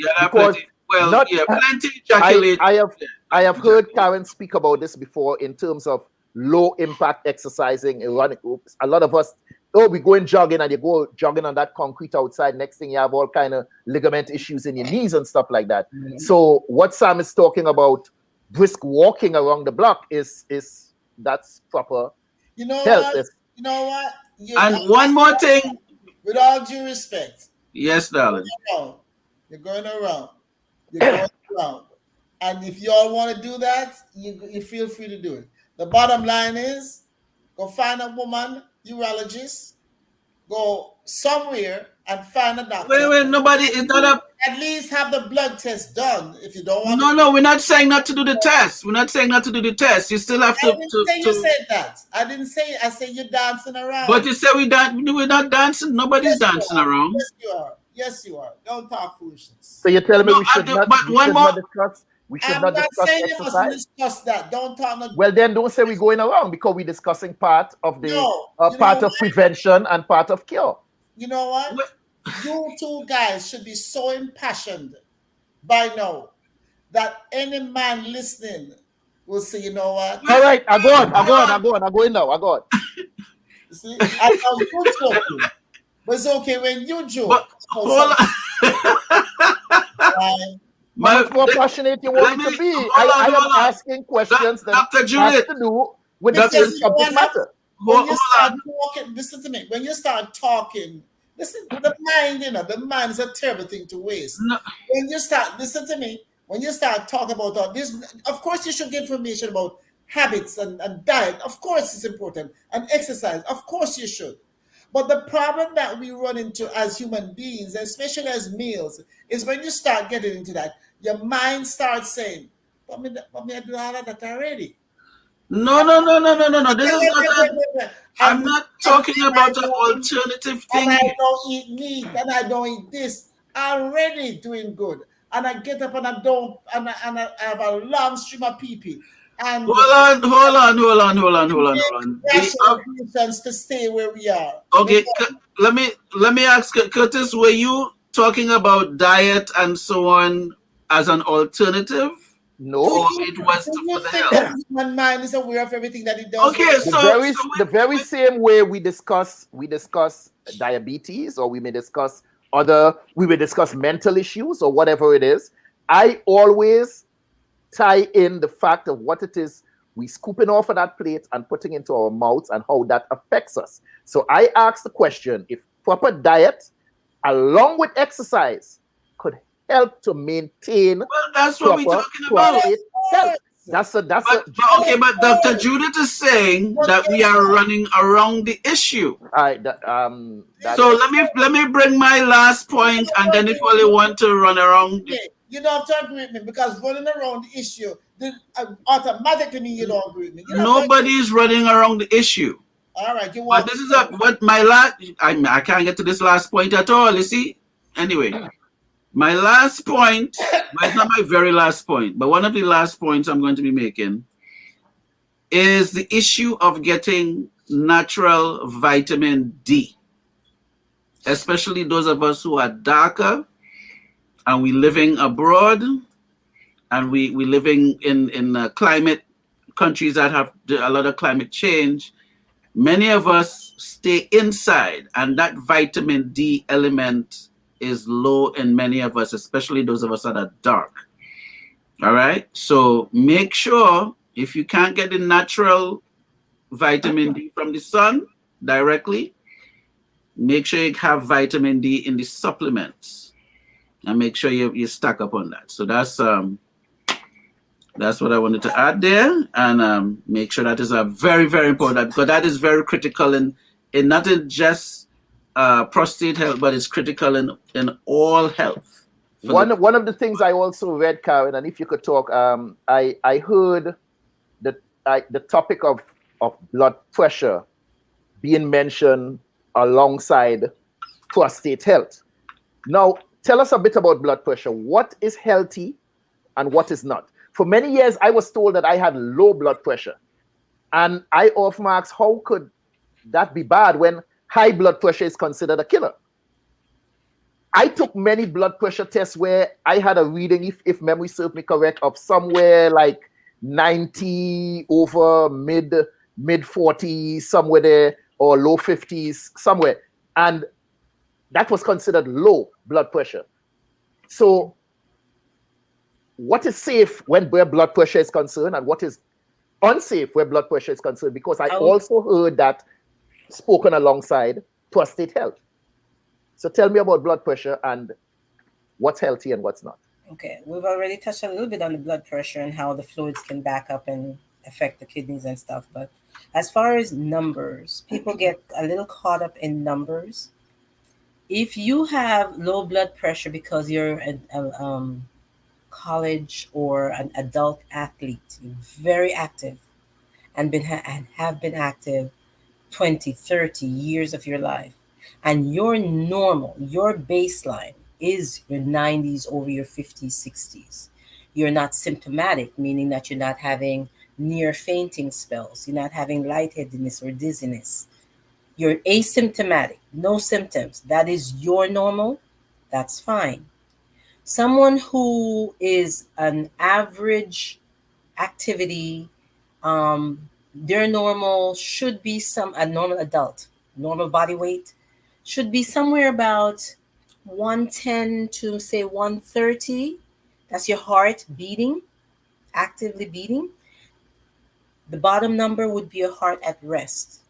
ejaculate. I have heard Karin speak about this before in terms of low impact exercising, aerobic groups. A lot of us, we going jogging and you go jogging on that concrete outside. Next thing you have all kind of ligament issues in your knees and stuff like that. Mm-hmm. So what Sam is talking about, brisk walking around the block is that's proper health. You know what? And one more thing. With all due respect, Yes, darling. You're going around. You're going around. And if you all want to do that, you feel free to do it. The bottom line is, go find a woman, urologist, go somewhere and find a doctor. Wait, nobody is not up. At least have the blood test done if you don't want No, we're not saying not to do the test. We're not saying not to do the test. You still have to. I didn't say you said that. I didn't say. I said you're dancing around. But you said we're not dancing. Nobody's dancing around. Yes, you are. Yes, you are. Don't talk foolishness. So you're telling me we should not discuss I'm not saying you must discuss that. Don't talk. Well, then don't say we're going around, because we're discussing part of the part of prevention and part of cure. You know what? You two guys should be so impassioned by now that any man listening will say, you know what? All right, I'm going now. You see, I know you're joking, but it's okay when you joke. But, hold on. How much more passionate you want it to be? I am asking questions that Dr. Judith, have to do with the subject matter. Listen to me. When you start talking, listen, the mind is a terrible thing to waste. No. When you start, listen to me, when you start talking about all this, of course you should give information about habits and diet. Of course it's important. And exercise. Of course you should. But the problem that we run into as human beings, especially as males, is when you start getting into that, your mind starts saying, but me I do all of that already. No. This is not I'm not talking about an alternative thing. And I don't eat meat, and I don't eat this. I'm already doing good. And I get up and I have a long stream of pee-pee. And hold on. To stay where we are. Okay, let me ask Curtis, were you talking about diet and so on as an alternative? No. Or it was for the health? Human mind is aware of everything that it does. Okay, the very same way we discuss diabetes, or we may discuss mental issues or whatever it is. I always tie in the fact of what it is we scooping off of that plate and putting into our mouths and how that affects us. So I asked the question, if proper diet along with exercise could help to maintain that's what we're talking about. Health. Okay, but Dr. Judith is saying that we are running around the issue. So let me bring my last point, and then if you only want to run around. You don't have to agree with me, because running around the issue automatically means you don't agree with me. Nobody is running around the issue. All right, but this is what my last. I can't get to this last point at all. You see. Anyway, my last point. It's not my very last point, but one of the last points I'm going to be making is the issue of getting natural vitamin D, especially those of us who are darker. And we living abroad, and we living in climate countries that have a lot of climate change. Many of us stay inside, and that vitamin D element is low in many of us, especially those of us that are dark. All right, so make sure, if you can't get the natural vitamin D from the sun directly, make sure you have vitamin D in the supplements. And make sure you stack up on that. So that's what I wanted to add there, and make sure that is a very, very important, because that is very critical in not in just prostate health, but it's critical in all health. One of the things I also read, Karin, and if you could talk, I heard the topic of blood pressure being mentioned alongside prostate health. Now, tell us a bit about blood pressure. What is healthy and what is not? For many years, I was told that I had low blood pressure. And I often ask, how could that be bad when high blood pressure is considered a killer? I took many blood pressure tests where I had a reading, if memory serves me correct, of somewhere like 90 over mid 40s, somewhere there, or low 50s, somewhere. And that was considered low blood pressure. So what is safe where blood pressure is concerned, and what is unsafe where blood pressure is concerned? Because I also heard that spoken alongside prostate health. So tell me about blood pressure and what's healthy and what's not. Okay, we've already touched a little bit on the blood pressure and how the fluids can back up and affect the kidneys and stuff. But as far as numbers, people get a little caught up in numbers. If you have low blood pressure because you're a college or an adult athlete, very active, and and have been active 20, 30 years of your life, and your normal, your baseline is your 90s over your 50s, 60s. You're not symptomatic, meaning that you're not having near fainting spells, you're not having lightheadedness or dizziness. You're asymptomatic, no symptoms. That is your normal. That's fine. Someone who is an average activity, their normal should be a normal adult, normal body weight should be somewhere about 110 to say 130. That's your heart beating, actively beating. The bottom number would be your heart at rest,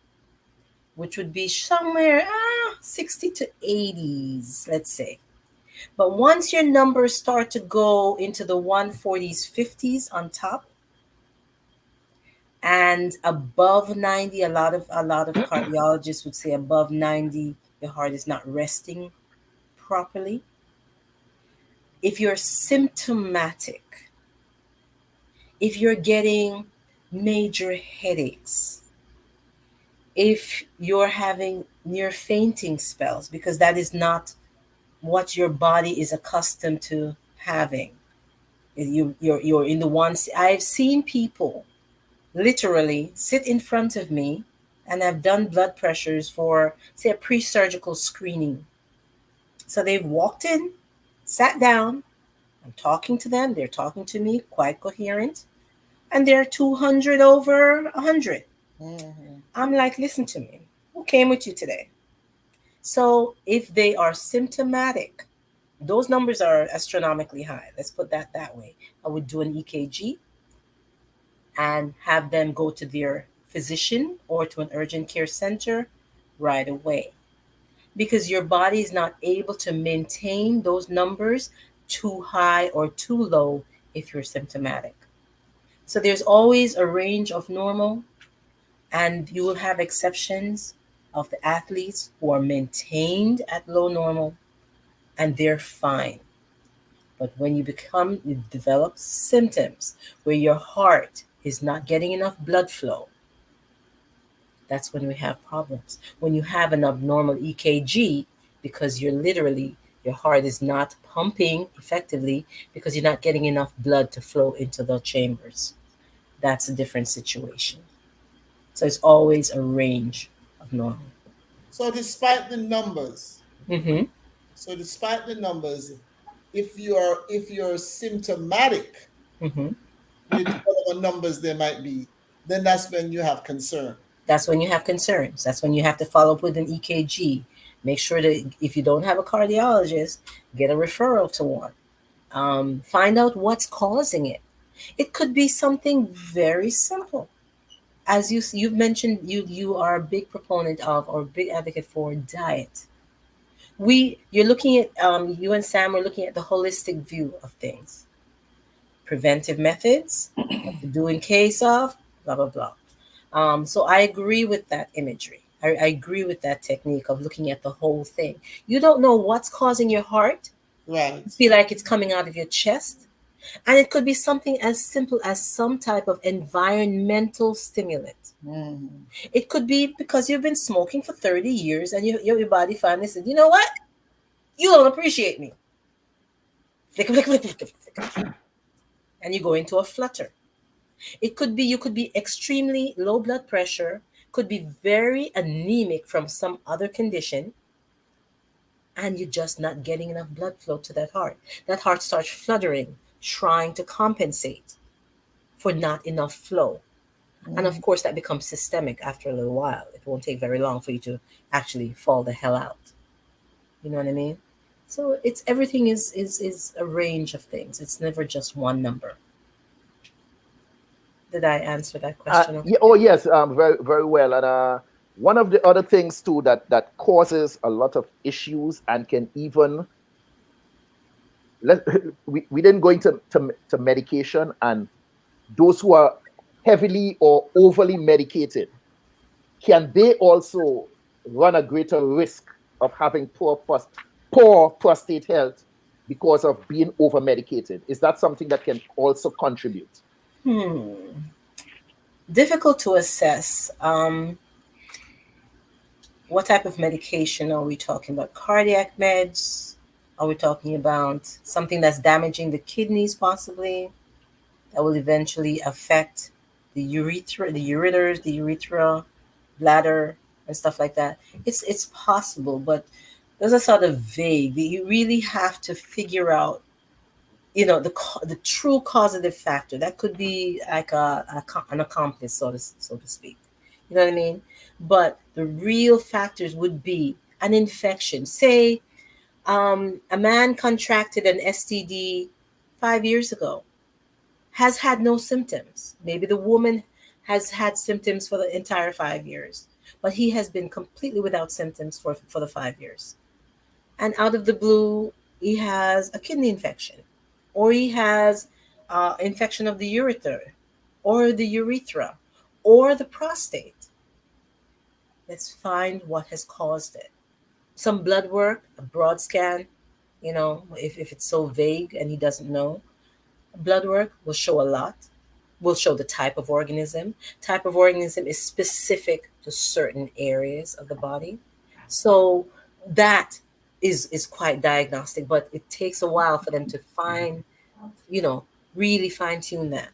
which would be somewhere 60 to 80s, let's say. But once your numbers start to go into the 140s, 50s on top, and above 90, a lot of cardiologists would say above 90, your heart is not resting properly. If you're symptomatic, if you're getting major headaches, if you're having near fainting spells, because that is not what your body is accustomed to having. You're in the ones I've seen people literally sit in front of me, and I've done blood pressures for, say, a pre-surgical screening. So they've walked in, sat down, I'm talking to them, they're talking to me, quite coherent, and they're 200 over 100. Mm-hmm. I'm like, listen to me, who came with you today? So if they are symptomatic, those numbers are astronomically high. Let's put that way. I would do an EKG and have them go to their physician or to an urgent care center right away. Because your body is not able to maintain those numbers too high or too low if you're symptomatic. So there's always a range of normal, and you will have exceptions of the athletes who are maintained at low normal and they're fine. But when you develop symptoms where your heart is not getting enough blood flow, that's when we have problems. When you have an abnormal EKG, because your heart is not pumping effectively because you're not getting enough blood to flow into the chambers. That's a different situation. So it's always a range of normal. So despite the numbers, Mm-hmm. if you're symptomatic, Mm-hmm. with whatever numbers there might be, then that's when you have concern. That's when you have concerns. That's when you have to follow up with an EKG. Make sure that if you don't have a cardiologist, get a referral to one. Find out what's causing it. It could be something very simple. As you've mentioned, you are a big proponent of or big advocate for diet. You're looking at you and Sam are looking at the holistic view of things. Preventive methods, what to do in case of, blah, blah, blah. So I agree with that imagery. I agree with that technique of looking at the whole thing. You don't know what's causing your heart. Right. You feel like it's coming out of your chest. And it could be something as simple as some type of environmental stimulant. Mm-hmm. It could be because you've been smoking for 30 years and your body finally said, you know what? You don't appreciate me. And you go into a flutter. It could be you could be extremely low blood pressure, could be very anemic from some other condition, and you're just not getting enough blood flow to that heart. That heart starts fluttering, trying to compensate for not enough flow. Mm-hmm. And of course, that becomes systemic after a little while. It won't take very long for you to actually fall the hell out. You know what I mean? So everything is a range of things. It's never just one number. Did I answer that question? Okay? Oh yes, very very well. And One of the other things too that causes a lot of issues and can even we didn't go into to medication, and those who are heavily or overly medicated, can they also run a greater risk of having poor prostate health because of being over medicated? Is that something that can also contribute? Difficult to assess. What type of medication are we talking about? Cardiac meds? Are we talking about something that's damaging the kidneys possibly, that will eventually affect the urethra, the ureters, the urethra, bladder, and stuff like that? It's possible, but those are sort of vague. You really have to figure out, the true causative factor. That could be like an accomplice, so to speak. You know what I mean? But the real factors would be an infection. Say, a man contracted an STD 5 years ago, has had no symptoms. Maybe the woman has had symptoms for the entire 5 years, but he has been completely without symptoms for the 5 years. And out of the blue, he has a kidney infection, or he has infection of the ureter, or the urethra, or the prostate. Let's find what has caused it. Some blood work, a broad scan, if it's so vague and he doesn't know, blood work will show a lot. Will show the type of organism. Type of organism is specific to certain areas of the body. So that is quite diagnostic, but it takes a while for them to really fine tune that.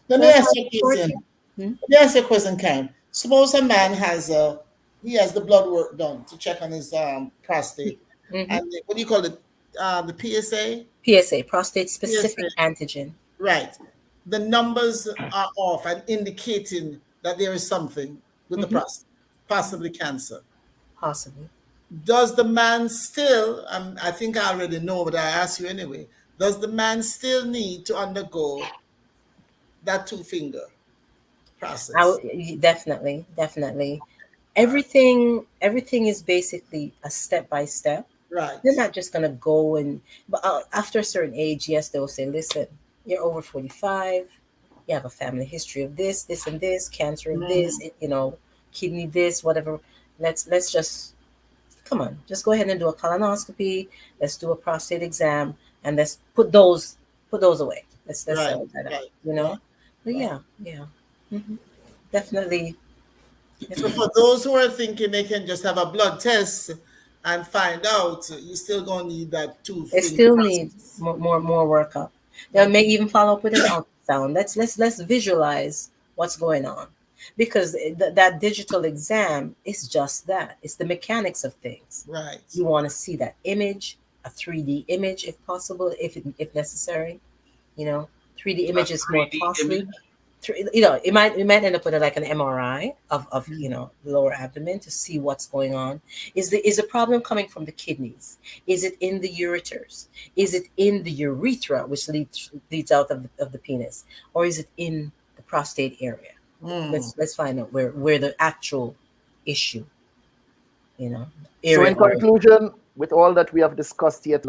Let me ask you a question. Let me ask you a question, Karen. Suppose a man has the blood work done to check on his prostate. Mm-hmm. And what do you call it? The PSA? PSA, prostate specific antigen. Right. The numbers are off and indicating that there is something with the prostate, possibly cancer. Possibly. Does the man still, I think I already know, but I ask you anyway, does the man still need to undergo that 2-finger process? Definitely. Everything is basically a step by step. Right. They're not just gonna go but after a certain age, yes, they will say, listen, you're over 45, you have a family history of this and this, cancer of this, kidney this, whatever. Let's just come on, just go ahead and do a colonoscopy. Let's do a prostate exam, and let's put those away. Let's settle that out, But yeah. Mm-hmm. Definitely. So for those who are thinking they can just have a blood test and find out, you still gonna need that 2-finger. It still needs more workup. They may even follow up with an ultrasound. Let's visualize what's going on, because that digital exam is just that. It's the mechanics of things. Right. You want to see that image, a 3D image if possible, if necessary. 3D image is more costly. It might end up with like an MRI of the lower abdomen to see what's going on. Is the problem coming from the kidneys? Is it in the ureters? Is it in the urethra, which leads out of the penis, or is it in the prostate area? Let's find out where the actual issue. So in conclusion, with all that we have discussed here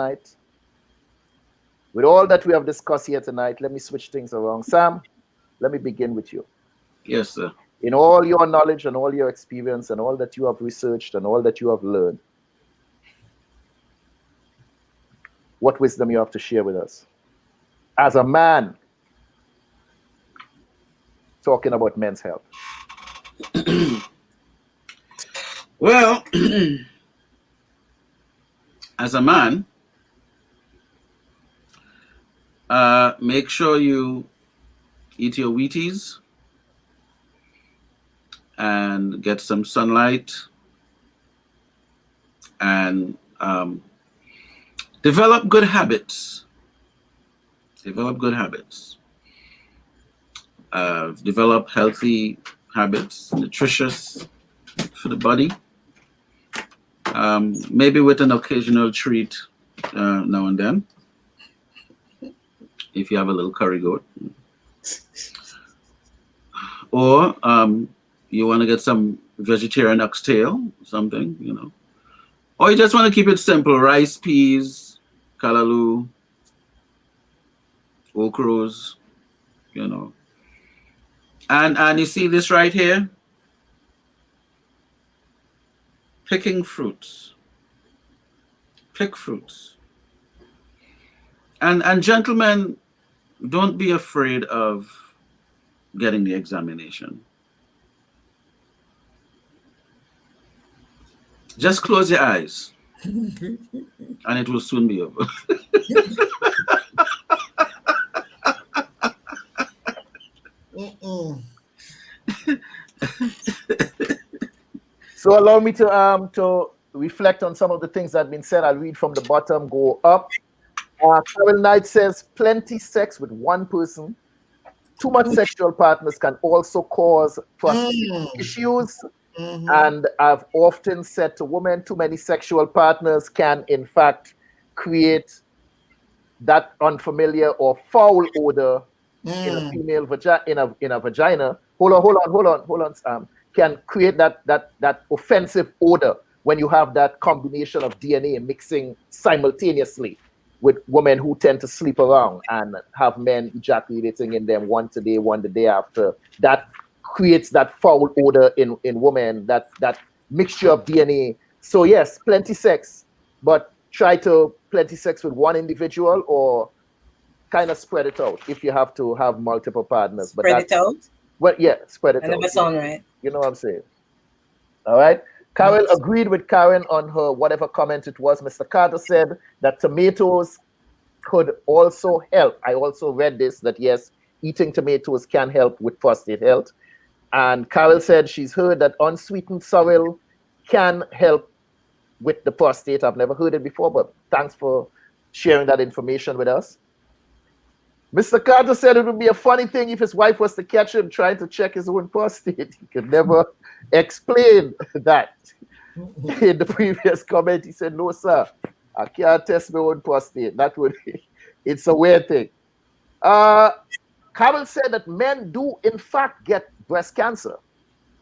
tonight, let me switch things around. Sam, let me begin with you. Yes, sir. In all your knowledge and all your experience and all that you have researched and all that you have learned, what wisdom you have to share with us? As a man, talking about men's health. Well, as a man, make sure you eat your Wheaties and get some sunlight and develop good habits. Develop healthy habits, nutritious for the body. Maybe with an occasional treat now and then, if you have a little curry goat. Or you want to get some vegetarian oxtail, something, you know. Or you just want to keep it simple, rice, peas, callaloo, okras, you know. And you see this right here? Picking fruits. Pick fruits. And gentlemen, don't be afraid of getting the examination. Just close your eyes and it will soon be over. So allow me to reflect on some of the things that have been said. I'll read from the bottom, go up. Carol Knight says, plenty sex with one person. Too much sexual partners can also cause prostate issues. And I've often said to women, too many sexual partners can, in fact, create that unfamiliar or foul odor in a female vagina. In a vagina. Hold on. Can create that offensive odor when you have that combination of DNA mixing simultaneously with women who tend to sleep around and have men ejaculating in them one today, one the day after. That creates that foul odor in women, that mixture of DNA. So yes, plenty sex, but try to plenty sex with one individual or kind of spread it out if you have to have multiple partners. Spread it out? Well, yeah, spread it I out. never sound right. You know what I'm saying? All right. Carol agreed with Karin on her whatever comment it was. Mr. Carter said that tomatoes could also help. I also read this, that yes, eating tomatoes can help with prostate health. And Carol said she's heard that unsweetened sorrel can help with the prostate. I've never heard it before, but thanks for sharing that information with us. Mr. Carter said it would be a funny thing if his wife was to catch him trying to check his own prostate. He could never explain that. In the previous comment, he said, no, sir, I can't test my own prostate. It's a weird thing. Carol said that men do, in fact, get breast cancer.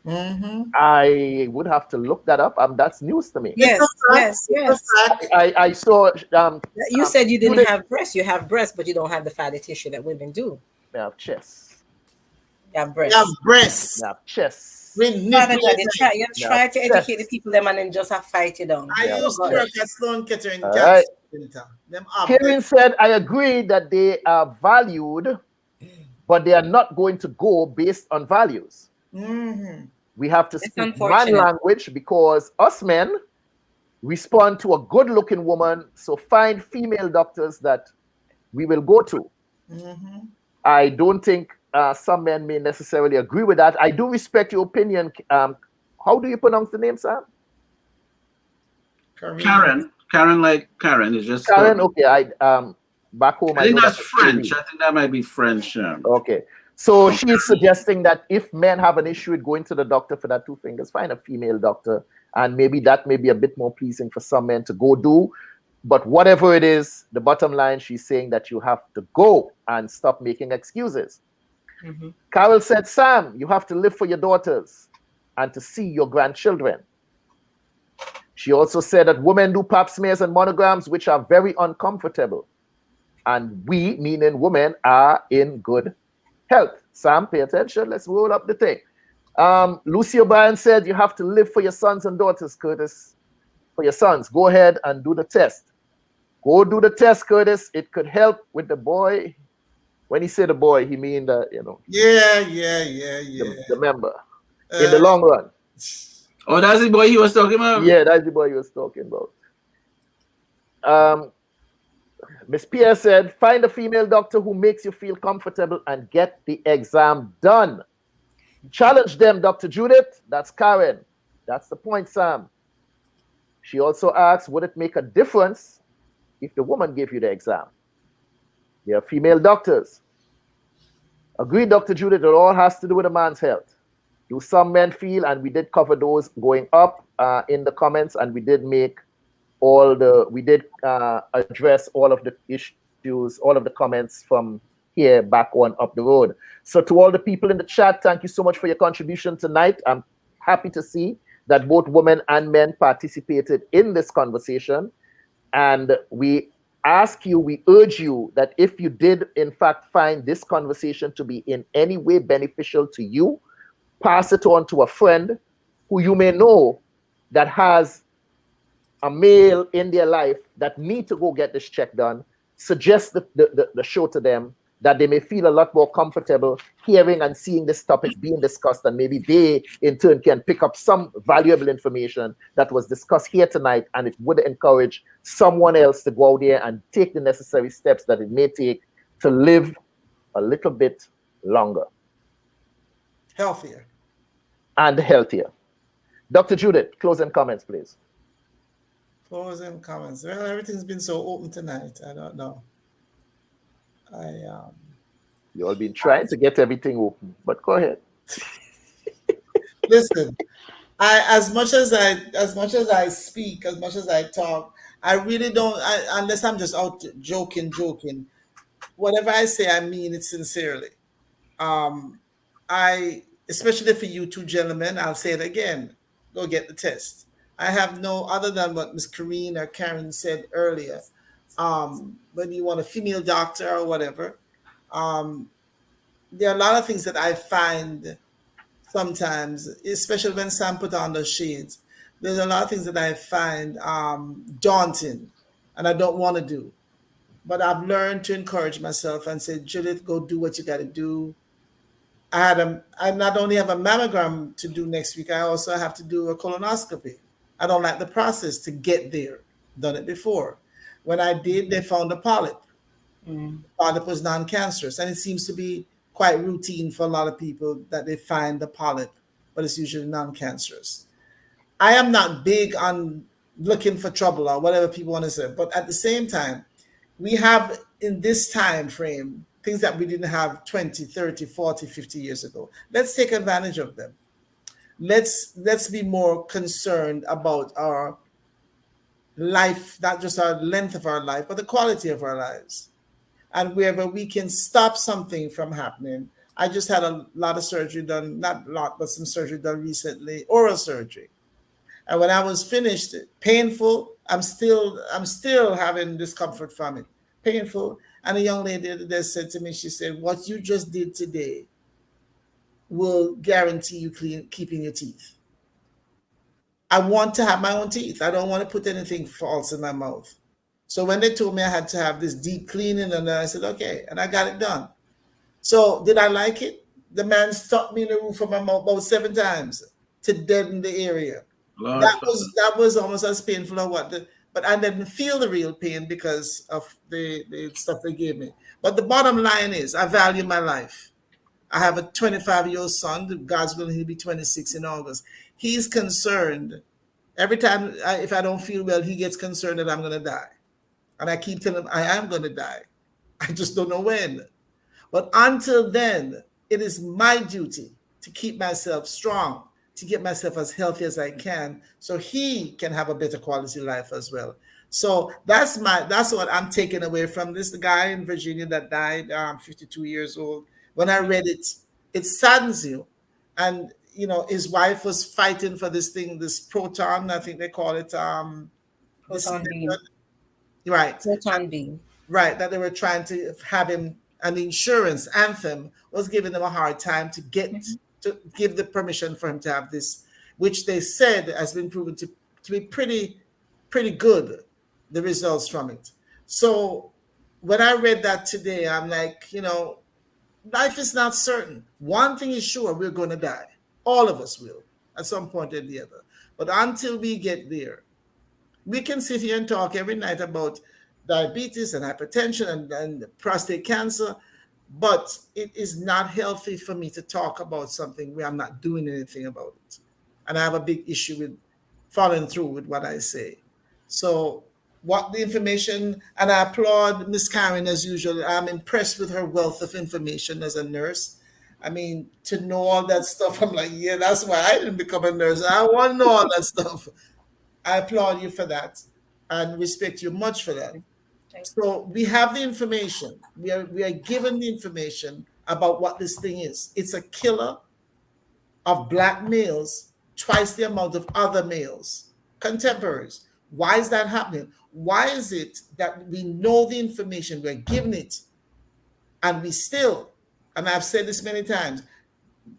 I would have to look that up. That's news to me. Yes. I saw. You said you didn't have breasts. You have breasts, but you don't have the fatty tissue that women do. They have chest. You have breasts. You have breasts. They have chest. You try to educate the people, them, and then just have fight it down. I used to work at Sloan Kettering Cancer Center. Karin said, I agree that they are valued, but they are not going to go based on values. We have to speak man language because us men respond to a good-looking woman. So find female doctors that we will go to. I don't think some men may necessarily agree with that. I do respect your opinion. How do you pronounce the name, Sam? Karen. Karen, like Karen. Is just Karen. Okay. Back home. I think that's French. I think that might be French. Okay. So she's suggesting that if men have an issue with going to the doctor for that two fingers, find a female doctor, and maybe that may be a bit more pleasing for some men to go do. But whatever it is, the bottom line, she's saying that you have to go and stop making excuses. Carol said, Sam, you have to live for your daughters and to see your grandchildren. She also said that women do pap smears and monograms, which are very uncomfortable. And we, meaning women, are in good health. Sam, pay attention. Let's roll up the thing. Lucy O'Brien said you have to live for your sons and daughters, Curtis. For your sons, go ahead and do the test. Go do the test, Curtis. It could help with the boy. When he said the boy, he mean the, Yeah. The member. In the long run. Oh, that's the boy he was talking about? Yeah, that's the boy he was talking about. Miss Pierre said, find a female doctor who makes you feel comfortable and get the exam done. Challenge them, Dr. Judith. That's Karin. That's the point, Sam. She also asks, would it make a difference if the woman gave you the exam? There are female doctors. Agreed, Dr. Judith, it all has to do with a man's health. Do some men feel, and we did cover those going up in the comments, and we did make address all of the issues, all of the comments from here back on up the road. So to all the people in the chat, thank you so much for your contribution tonight. I'm happy to see that both women and men participated in this conversation. And we urge you that if you did in fact find this conversation to be in any way beneficial to you, pass it on to a friend who you may know that has a male in their life that need to go get this check done. Suggest the show to them, that they may feel a lot more comfortable hearing and seeing this topic being discussed, and maybe they in turn can pick up some valuable information that was discussed here tonight, and it would encourage someone else to go out there and take the necessary steps that it may take to live a little bit longer. Healthier. And healthier. Dr. Judith, closing comments, please. Closing comments. Well, everything's been so open tonight. I don't know. You all been trying to get everything open, but go ahead. Listen, as much as I speak, as much as I talk, I really don't. Unless I'm just out joking. Whatever I say, I mean it sincerely. Especially for you two gentlemen, I'll say it again. Go get the test. I have no other than what Ms. Karin or Karin said earlier. Whether you want a female doctor or whatever, there are a lot of things that I find sometimes, especially when Sam put on those shades, there's a lot of things that I find daunting and I don't want to do. But I've learned to encourage myself and say, Judith, go do what you got to do. I not only have a mammogram to do next week, I also have to do a colonoscopy. I don't like the process to get there. Done it before. When I did, they found a polyp. The polyp was non-cancerous, and it seems to be quite routine for a lot of people that they find the polyp, but it's usually non-cancerous. I am not big on looking for trouble or whatever people want to say, but at the same time, we have in this time frame things that we didn't have 20, 30, 40, 50 years ago. Let's take advantage of them. Let's be more concerned about our life, not just our length of our life, but the quality of our lives. And wherever we can stop something from happening. I just had a lot of surgery done, not a lot, but some surgery done recently, oral surgery. And when I was finished, painful, I'm still having discomfort from it. Painful. And a young lady that said to me, she said, what you just did today will guarantee you keeping your teeth. I want to have my own teeth. I don't want to put anything false in my mouth. So when they told me I had to have this deep cleaning, and I said, okay, and I got it done. So did I like it? The man stuck me in the roof of my mouth about 7 times to deaden the area. That was almost as painful as but I didn't feel the real pain because of the stuff they gave me. But the bottom line is I value my life. I have a 25-year-old son. God's willing, he'll be 26 in August. He's concerned. Every time if I don't feel well, he gets concerned that I'm going to die. And I keep telling him I am going to die. I just don't know when. But until then, it is my duty to keep myself strong, to get myself as healthy as I can so he can have a better quality life as well. So that's what I'm taking away from this. The guy in Virginia that died, 52 years old. When I read it, it saddens you. And, you know, his wife was fighting for this thing, this proton, I think they call it. Proton beam. Right. Proton beam. Right, that they were trying to have him, an insurance, Anthem, was giving them a hard time to get to give the permission for him to have this, which they said has been proven to be pretty good, the results from it. So when I read that today, I'm like, you know, life is not certain. One thing is sure, we're going to die. All of us will at some point or the other. But until we get there, we can sit here and talk every night about diabetes and hypertension and prostate cancer, but it is not healthy for me to talk about something where I'm not doing anything about it. And I have a big issue with following through with what I say. So what the information, and I applaud Miss Karin as usual. I'm impressed with her wealth of information as a nurse. I mean, to know all that stuff, I'm like, yeah, that's why I didn't become a nurse. I want to know all that stuff. I applaud you for that and respect you much for that. So we have the information. We are given the information about what this thing is. It's a killer of black males, twice the amount of other males, contemporaries. Why is that happening? Why is it that we know the information, we're given it, and we still, and I've said this many times,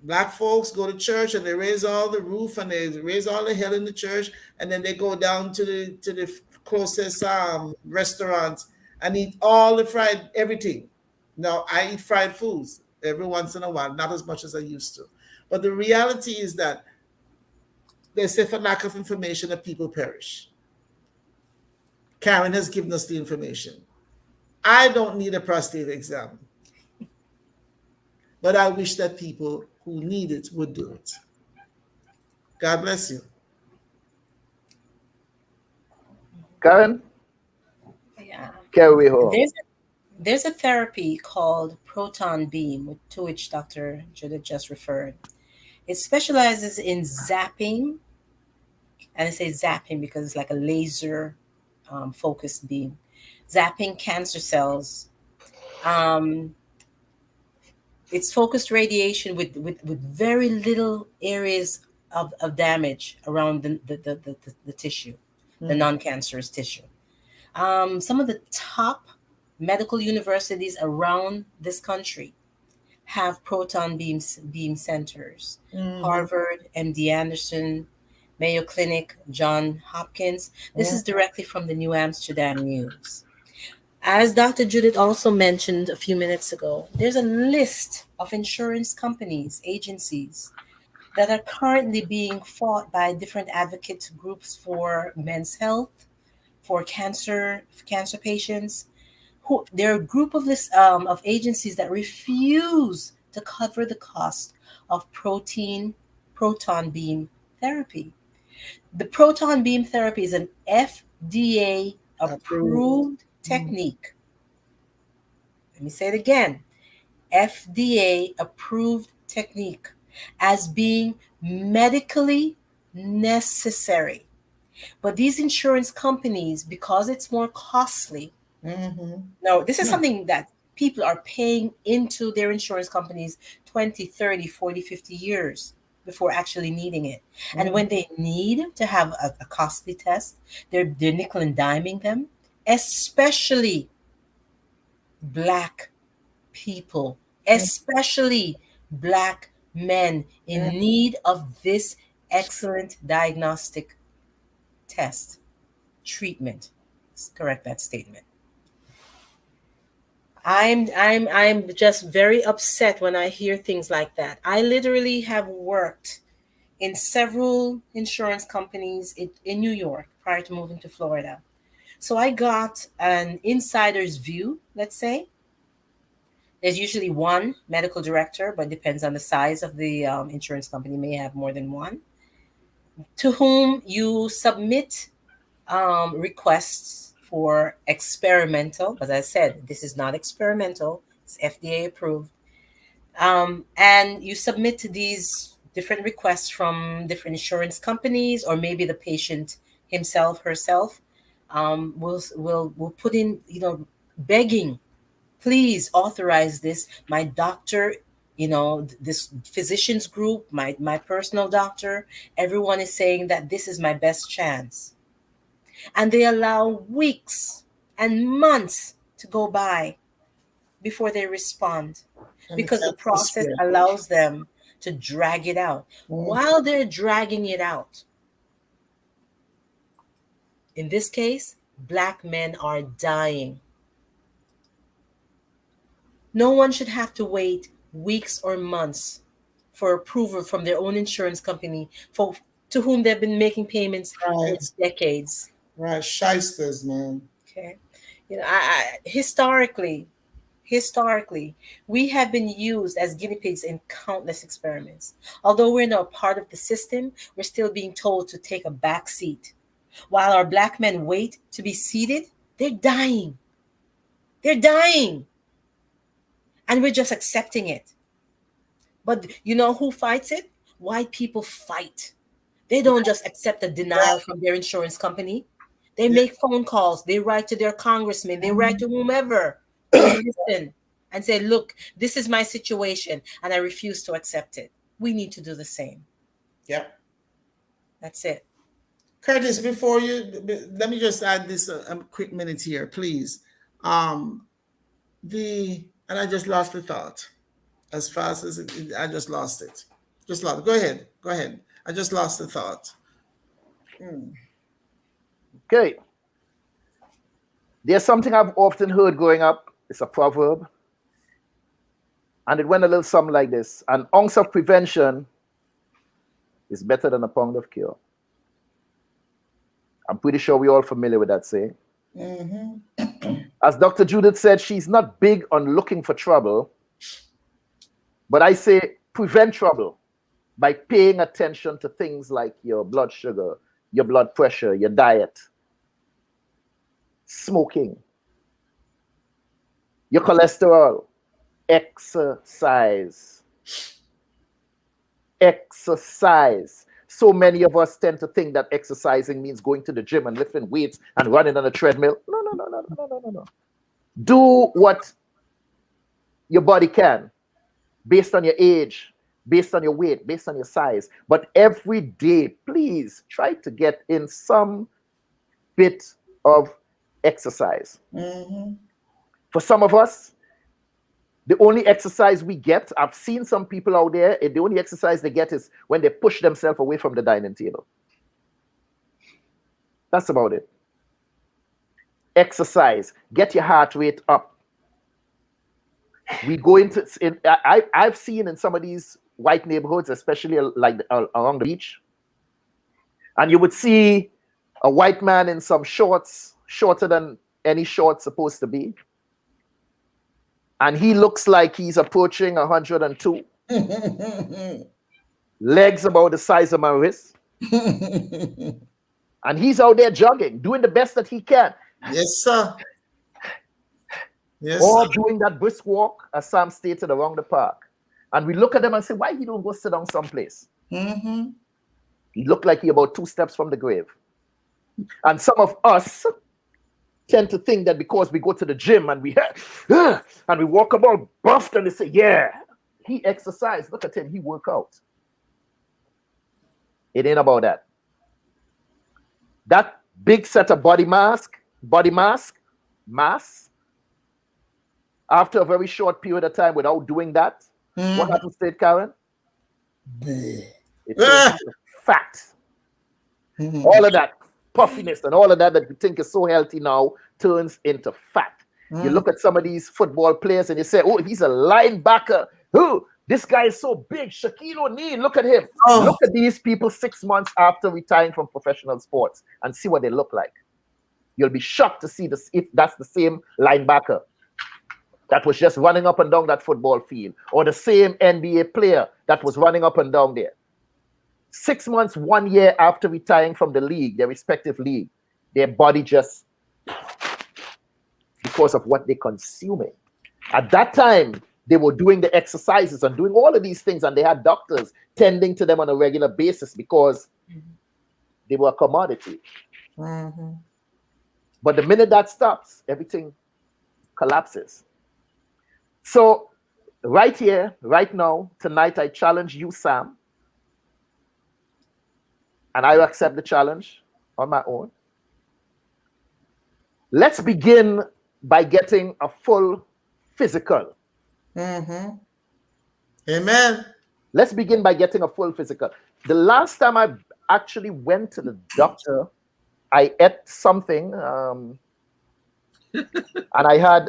black folks go to church and they raise all the roof and they raise all the hell in the church, and then they go down to the closest restaurant and eat all the fried everything. Now I eat fried foods every once in a while, not as much as I used to. But the reality is that they say for lack of information, the people perish. Karin has given us the information. I don't need a prostate exam, but I wish that people who need it would do it. God bless you. Karin? Yeah. Carry home. There's a therapy called proton beam, to which Dr. Judith just referred. It specializes in zapping, and I say zapping because it's like a laser focused beam, zapping cancer cells. It's focused radiation with very little areas of damage around the tissue, the non-cancerous tissue. Some of the top medical universities around this country have proton beam centers. Harvard, MD Anderson, Mayo Clinic, John Hopkins. This is directly from the New Amsterdam News. As Dr. Judith also mentioned a few minutes ago, there's a list of insurance companies, agencies that are currently being fought by different advocate groups for men's health, for cancer patients. There are a group of of agencies that refuse to cover the cost of proton beam therapy. The proton beam therapy is an FDA approved technique. Let me say it again. FDA approved technique as being medically necessary. But these insurance companies, because it's more costly, now this is something that people are paying into their insurance companies 20, 30, 40, 50 years before actually needing it. And when they need to have a costly test, they're nickel and diming them, especially Black people, especially Black men in need of this excellent diagnostic test, treatment. Let's correct that statement. I'm just very upset when I hear things like that. I literally have worked in several insurance companies in New York prior to moving to Florida. So I got an insider's view, let's say. There's usually one medical director, but depends on the size of the insurance company, may have more than one, to whom you submit requests for experimental. As I said, this is not experimental, it's FDA approved. And you submit these different requests from different insurance companies, or maybe the patient himself, herself, will put in, begging, please authorize this. My doctor, this physicians group, my personal doctor, everyone is saying that this is my best chance. And they allow weeks and months to go by before they respond, because the process allows them to drag it out. While they're dragging it out, in this case, Black men are dying. No one should have to wait weeks or months for approval from their own insurance company to whom they've been making payments for decades. Right, shysters, man. Okay, historically, we have been used as guinea pigs in countless experiments. Although we're now part of the system, we're still being told to take a back seat. While our Black men wait to be seated, they're dying. They're dying. And we're just accepting it. But you know who fights it? White people fight. They don't just accept the denial from their insurance company. They make phone calls. They write to their congressman. They write to whomever. They listen and say, look, this is my situation, and I refuse to accept it. We need to do the same. Yep. That's it. Curtis, before you, let me just add this a quick minute here, please. And I just lost the thought. As fast as I just lost it. Go ahead. I just lost the thought. Okay. There's something I've often heard growing up. It's a proverb. And it went a little something like this. An ounce of prevention is better than a pound of cure. I'm pretty sure we're all familiar with that saying. As Dr. Judith said, she's not big on looking for trouble, but I say prevent trouble by paying attention to things like your blood sugar, your blood pressure, your diet, smoking, your cholesterol, exercise. So many of us tend to think that exercising means going to the gym and lifting weights and running on a treadmill. No. Do what your body can, based on your age, based on your weight, based on your size. But every day, please try to get in some bit of exercise. For some of us, the only exercise we get, I've seen some people out there, the only exercise they get is when they push themselves away from the dining table. That's about it. Exercise. Get your heart rate up. We go into, I've seen in some of these white neighborhoods, especially like along the beach, and you would see a white man in some shorts, shorter than any shorts supposed to be. And he looks like he's approaching 102. Legs about the size of my wrist. And he's out there jogging, doing the best that he can. Yes, sir. Yes, or sir. doing that brisk walk, as Sam stated, around the park. And we look at them and say, why he don't go sit down someplace? He looked like he about 2 steps from the grave. And some of us tend to think that because we go to the gym and we walk about buffed and they say, yeah, he exercised. Look at him, he work out. It ain't about that. That big set of body mass, after a very short period of time without doing that, what happens to it, Karin? It turns into fat. All of that puffiness and all of that we think is so healthy now turns into fat. You look at some of these football players and you say, oh, he's a linebacker. Oh, this guy is so big. Shaquille O'Neal, look at him. Look at these people 6 months after retiring from professional sports and see what they look like. You'll be shocked to see this if that's the same linebacker that was just running up and down that football field, or the same NBA player that was running up and down there. 6 months, 1 year after retiring from the league, their respective league, their body just, because of what they're consuming. At that time, they were doing the exercises and doing all of these things, and they had doctors tending to them on a regular basis because they were a commodity. But the minute that stops, everything collapses. So right here, right now, tonight, I challenge you, Sam, and I accept the challenge on my own. Let's begin by getting a full physical. Amen. Let's begin by getting a full physical. The last time I actually went to the doctor, I ate something, and I had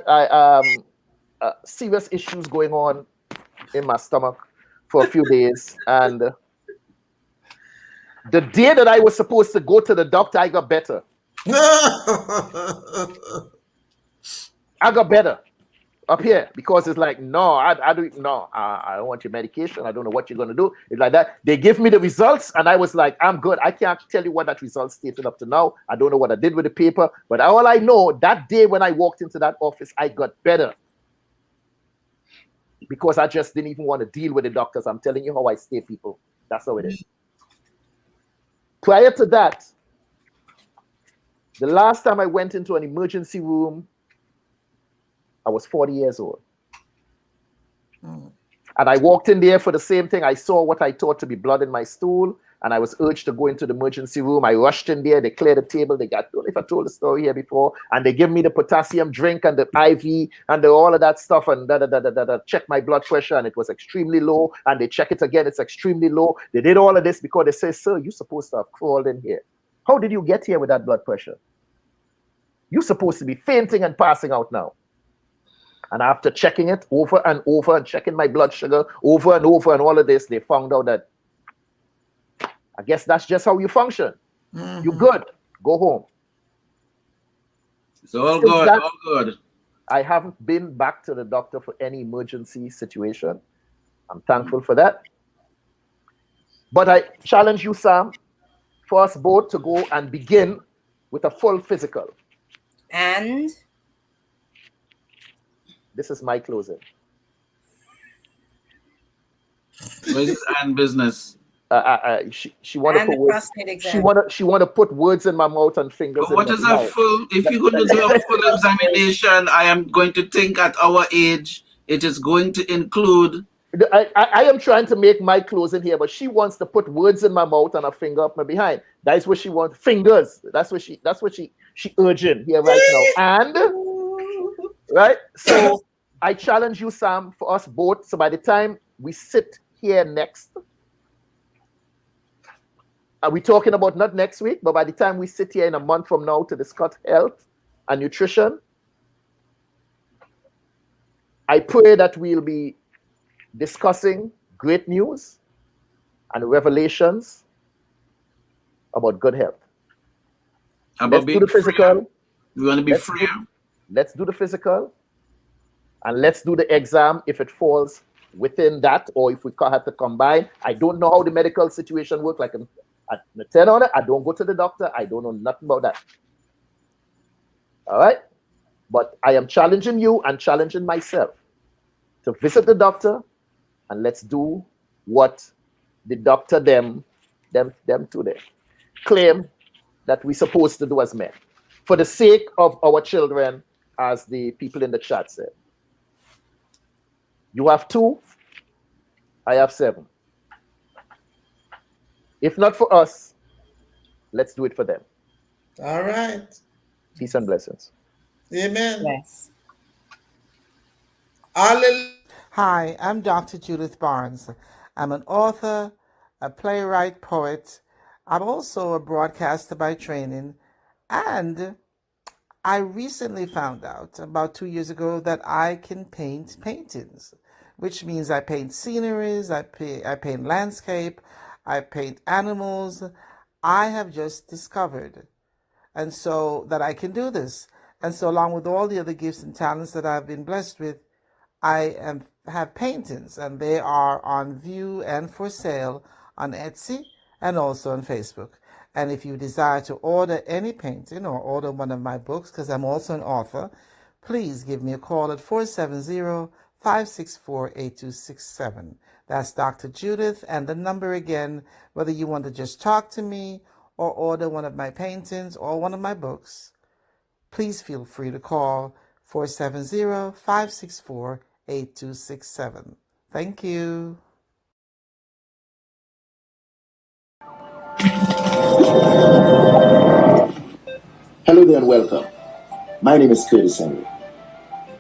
serious issues going on in my stomach for a few days. And the day that I was supposed to go to the doctor, I got better. I got better up here because it's like, no, I don't want your medication. I don't know what you're going to do. It's like that. They give me the results and I was like, I'm good. I can't tell you what that result stated up to now. I don't know what I did with the paper, but all I know, that day when I walked into that office, I got better because I just didn't even want to deal with the doctors. I'm telling you how I stay, people. That's how it is. Prior to that, The last time I went into an emergency room, I was 40 years old. And I walked in there for the same thing. I saw what I thought to be blood in my stool, and I was urged to go into the emergency room. I rushed in there. They cleared the table. They got, I don't know if I told the story here before, and they give me the potassium drink and the IV and all of that stuff, and check my blood pressure, and it was extremely low. And they check it again, it's extremely low. They did all of this because they say, sir, you're supposed to have crawled in here. How did you get here with that blood pressure? You're supposed to be fainting and passing out now. And after checking it over and over and checking my blood sugar over and over and all of this, they found out that I guess that's just how you function. You're good. Go home. It's all good. All good. I haven't been back to the doctor for any emergency situation. I'm thankful for that. But I challenge you, Sam, for us both to go and begin with a full physical. And this is my closing. Business and business. She want to put words. She want to put words in my mouth and fingers. But what is a full? If you're going to do a full examination, I am going to think at our age it is going to include. I am trying to make my closing here, but she wants to put words in my mouth and a finger up my behind. That's what she wants. Fingers. That's what she urging here right now. And right, so I challenge you, Sam, for us both. So by the time we sit here next, are we talking about not next week, but by the time we sit here in a month from now to discuss health and nutrition, I pray that we'll be discussing great news and revelations about good health. About let's do the physical. We want to be free. Let's do the physical, and let's do the exam if it falls within that, or if we have to combine. I don't know how the medical situation works. Like at the 10 on it, I don't go to the doctor. I don't know nothing about that. All right, but I am challenging you and challenging myself to visit the doctor, and let's do what the doctor them today claim that we're supposed to do as men, for the sake of our children, as the people in the chat said. You have 2, I have 7. If not for us, let's do it for them. All right. Peace and blessings. Amen. Yes. Hi, I'm Dr. Judith Barnes. I'm an author, a playwright, poet. I'm also a broadcaster by training, and I recently found out about 2 years ago that I can paint paintings, which means I paint sceneries, I paint landscape, I paint animals. I have just discovered, and so that I can do this. And so along with all the other gifts and talents that I've been blessed with, I have paintings, and they are on view and for sale on Etsy and also on Facebook. And if you desire to order any painting or order one of my books, because I'm also an author, please give me a call at 470-564-8267. That's Dr. Judith, and the number again, whether you want to just talk to me or order one of my paintings or one of my books, please feel free to call 470-564-8267. Thank you. Hello there and welcome. My name is Curtis Henry.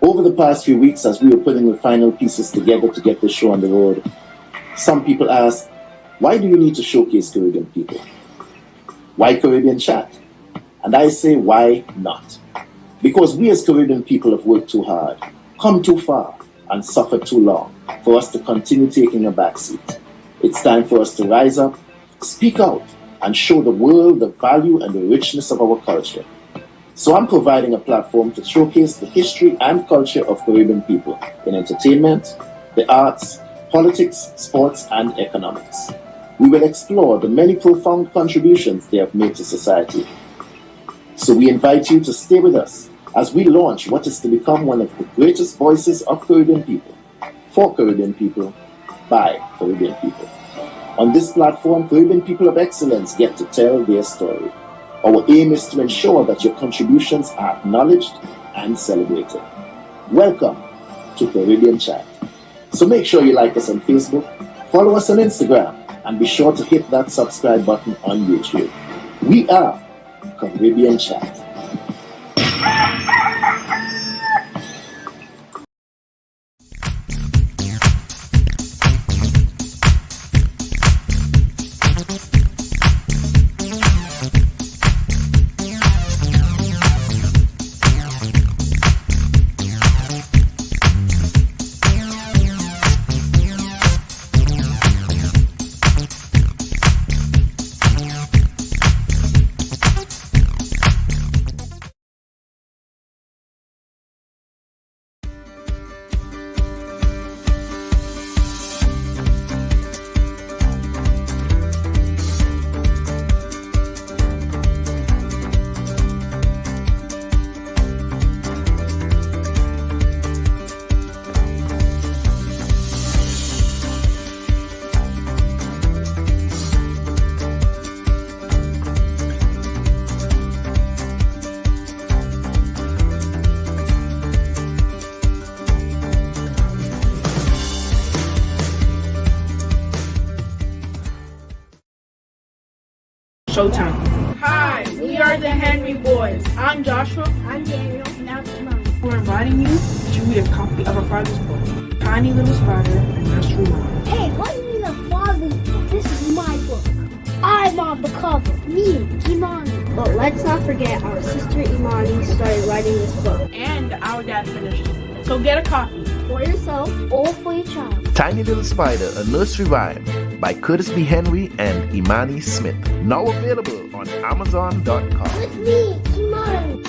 Over the past few weeks, as we were putting the final pieces together to get the show on the road, some people asked, why do you need to showcase Caribbean people? Why Caribbean Chatt? And I say, why not? Because we as Caribbean people have worked too hard, come too far, and suffered too long for us to continue taking a backseat. It's time for us to rise up, speak out, and show the world the value and the richness of our culture. So I'm providing a platform to showcase the history and culture of Caribbean people in entertainment, the arts, politics, sports, and economics. We will explore the many profound contributions they have made to society. So we invite you to stay with us as we launch what is to become one of the greatest voices of Caribbean people, for Caribbean people, by Caribbean people. On this platform, Caribbean people of excellence get to tell their story. Our aim is to ensure that your contributions are acknowledged and celebrated. Welcome to Caribbean Chatt. So make sure you like us on Facebook, follow us on Instagram, and be sure to hit that subscribe button on YouTube. We are Caribbean Chatt. Showtime. Hi, we are the Henry Boys. I'm Joshua. I'm Daniel. Now it's Mom. We're inviting you to read a copy of our father's book, Tiny Little Spider and Nursery Rhyme. Hey, what do you mean a father's book? This is my book. I'm on the cover. Me, Imani. But let's not forget our sister Imani started writing this book. And our dad finished it. So get a copy. For yourself or for your child. Tiny Little Spider, a Nursery Rhyme by Curtis B. Henry and Imani Smith. Now available on Amazon.com. With me, Imani.